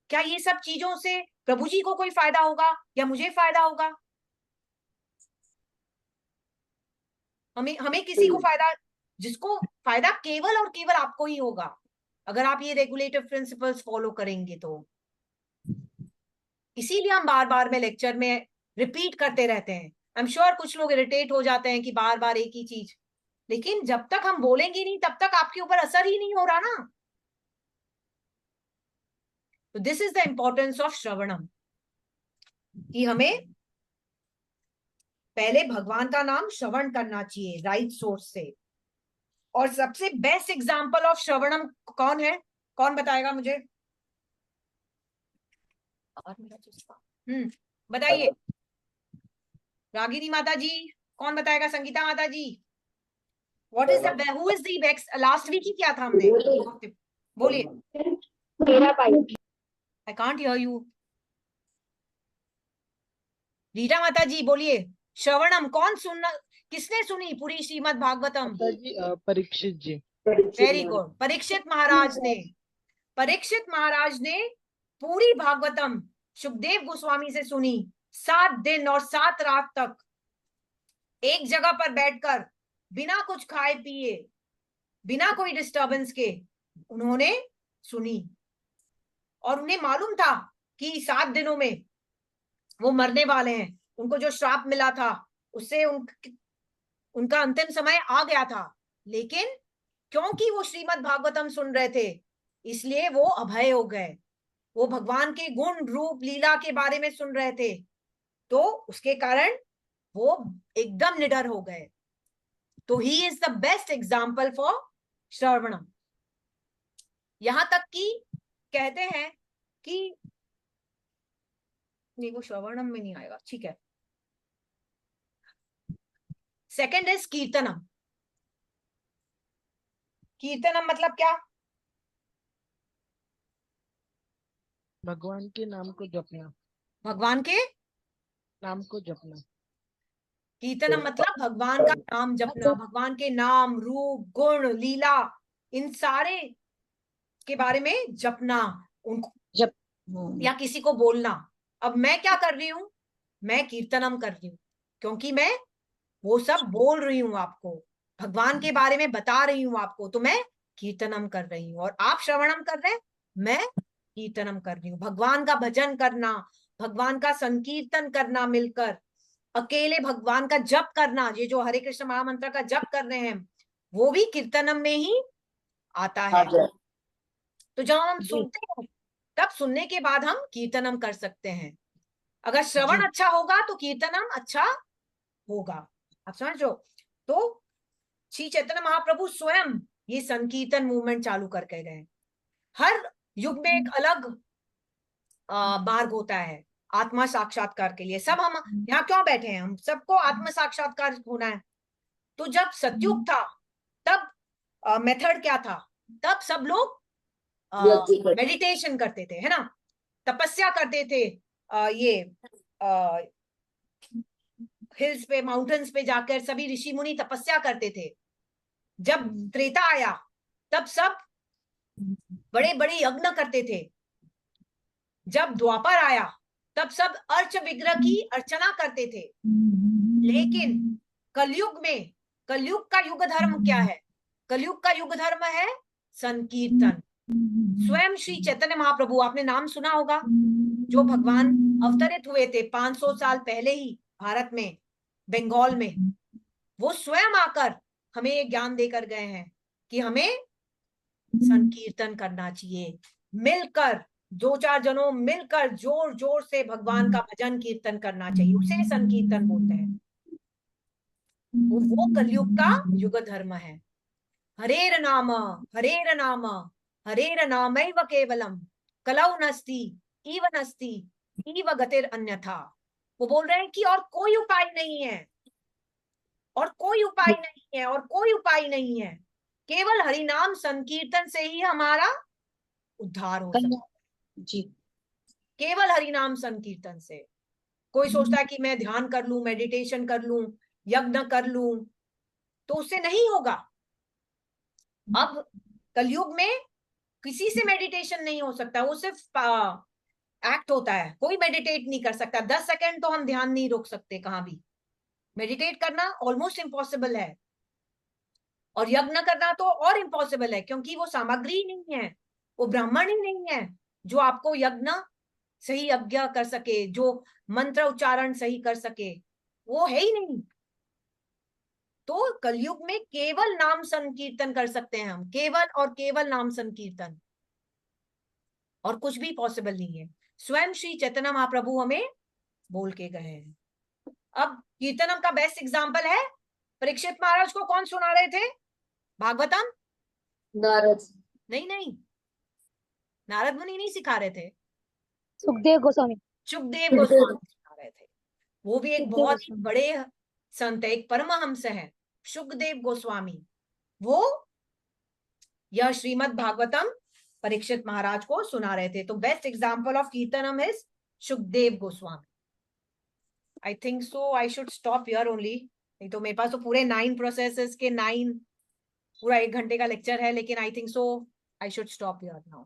क्या ये सब चीजों से प्रभु जी को कोई फायदा होगा या मुझे फायदा होगा? हमें किसी को फायदा, जिसको फायदा केवल और केवल आपको ही होगा अगर आप ये रेगुलेटिव प्रिंसिपल्स फॉलो करेंगे तो। इसीलिए हम बार बार में लेक्चर में रिपीट करते रहते हैं। आई एम श्योर कुछ लोग इरिटेट हो जाते हैं कि बार बार एक ही चीज, लेकिन जब तक हम बोलेंगे नहीं तब तक आपके ऊपर असर ही नहीं हो रहा ना। तो this is the importance of shravanam, कि हमें पहले भगवान का नाम श्रवण करना चाहिए राइट सोर्स से। और सबसे बेस्ट एग्जाम्पल ऑफ श्रवणम कौन है, कौन बताएगा मुझे? बताइए, रागिनी माता जी, कौन बताएगा? Sangeeta Mata ji, what is the, who is the best? Last week ही क्या था हमने, बोलिए। I can't hear you. Rita Mata ji बोलिए, श्रवणम कौन सुनना, किसने सुनी पूरी श्रीमद् भागवतम? माता जी परीक्षित जी। वेरी गुड, परीक्षित महाराज ने, परीक्षित महाराज ने पूरी भागवतम सुखदेव गोस्वामी से सुनी। 7 दिन और 7 रात तक एक जगह पर बैठकर बिना कुछ खाए पिए, बिना कोई डिस्टरबेंस के उन्होंने सुनी। और उन्हें मालूम था कि 7 दिनों में वो मरने वाले हैं, उनको जो श्राप मिला था उससे उनका अंतिम समय आ गया था। लेकिन क्योंकि वो श्रीमद् भागवतम सुन रहे थे, इसलिए वो अभय हो गए। वो भगवान के गुण रूप लीला के बारे में सुन रहे थे, तो उसके कारण वो एकदम निडर हो गए। तो he is the best example for shravanam. यहां तक कि कहते हैं कि नहीं, वो श्रवणम में नहीं आएगा, ठीक है। सेकंड इज कीर्तनम। कीर्तनम मतलब क्या? भगवान के नाम को जपना। भगवान के नाम को जपना। कीर्तनम मतलब भगवान का नाम जपना, भगवान के नाम रूप गुण लीला इन सारे के बारे में जपना, उनको या किसी को बोलना। अब मैं क्या कर रही हूं, मैं कीर्तनम कर रही हूं, क्योंकि मैं वो सब बोल रही हूं आपको, भगवान के बारे में बता रही हूं आपको, तो मैं कीर्तनम कर रही हूं। और आप श्रवणम कर रहे हैं, मैं कीर्तनम कर रही हूँ। भगवान का भजन करना, भगवान का संकीर्तन करना, मिलकर अकेले भगवान का जप करना, ये जो हरे कृष्ण महामंत्र का जप कर रहे हैं, वो भी कीर्तनम में ही आता है। तो जब हम सुनते हैं, तब सुनने के बाद हम कीर्तनम कर सकते हैं। अगर श्रवण अच्छा होगा तो कीर्तनम अच्छा होगा। आप समझ लो। तो श्री चैतन्य महाप्रभु स्वयं ये संकीर्तन मूवमेंट चालू करके गए। हर युग में एक अलग मार्ग होता है आत्मा साक्षात्कार के लिए। सब हम यहाँ क्यों बैठे हैं, हम सबको आत्म साक्षात्कार होना है। तो जब सतयुग था तब मेथड क्या था, तब सब लोग मेडिटेशन करते थे, है ना, तपस्या करते थे। ये हिल्स पे, माउंटेन्स पे जाकर सभी ऋषि मुनि तपस्या करते थे। जब त्रेता आया तब सब बड़े बड़े यज्ञ करते थे। जब द्वापर आया तब सब अर्च विग्रह की अर्चना करते थे। लेकिन कलयुग में, कलयुग का युग धर्म क्या है? कलयुग का युग धर्म है संकीर्तन। स्वयं श्री चैतन्य महाप्रभु, आपने नाम सुना होगा, जो भगवान अवतरित हुए थे 500 साल पहले ही भारत में, बंगाल में, वो स्वयं आकर हमें ये ज्ञान देकर गए हैं कि हमें संकीर्तन करना चाहिए। मिलकर, 2-4 जनों मिलकर जोर जोर से भगवान का भजन कीर्तन करना चाहिए, उसे संकीर्तन बोलते हैं। वो कलयुग का युग धर्म है। हरेर नाम हरेर नाम हरेर नामैव केवलम कलौ नस्ति इव नस्ति इव गतिर अन्यथा। वो बोल रहे हैं कि और कोई उपाय नहीं है, और कोई उपाय नहीं है, और कोई उपाय नहीं है, केवल हरिनाम संकीर्तन से ही हमारा उद्धार हो सकता है जी। केवल हरिनाम संकीर्तन से। कोई सोचता है कि मैं ध्यान कर लूं, मेडिटेशन कर लूं, यज्ञ कर लूं, तो उससे नहीं होगा। अब कलयुग में किसी से मेडिटेशन नहीं हो सकता, वो सिर्फ एक्ट होता है, कोई मेडिटेट नहीं कर सकता। 10 सेकंड तो हम ध्यान नहीं रोक सकते कहां भी। मेडिटेट करना ऑलमोस्ट इम्पॉसिबल है, और यज्ञ करना तो और इम्पॉसिबल है, क्योंकि वो सामग्री ही नहीं है, वो ब्राह्मण ही नहीं है जो आपको यज्ञ सही यज्ञ कर सके, जो मंत्र उच्चारण सही कर सके, वो है ही नहीं। तो कलयुग में केवल नाम संकीर्तन कर सकते हैं हम, केवल और केवल नाम संकीर्तन, और कुछ भी पॉसिबल नहीं है। स्वयं श्री चैतन्य महाप्रभु हमें बोल के गए हैं। अब कीर्तनम का बेस्ट एग्जाम्पल है, परीक्षित महाराज को कौन सुना रहे थे? भागवतम? नारद। नहीं, नारद मुनि नहीं सिखा रहे थे, सुखदेव गोस्वामी। सुखदेव गोस्वामी सिखा रहे थे। वो भी एक सुखदेव बहुत ही गोस्वामी। बड़े संत है, एक परमहंस है, सुखदेव गोस्वामी। वो यह श्रीमद् भागवतम परीक्षित महाराज को सुना रहे थे। तो best example of kirtanam is Sukhdev Goswami. I think so I should stop here only, नहीं तो मेरे पास तो पूरे 9 प्रोसेसेस के 9 पूरा 1 घंटे का लेक्चर है, लेकिन आई think so I should stop here now.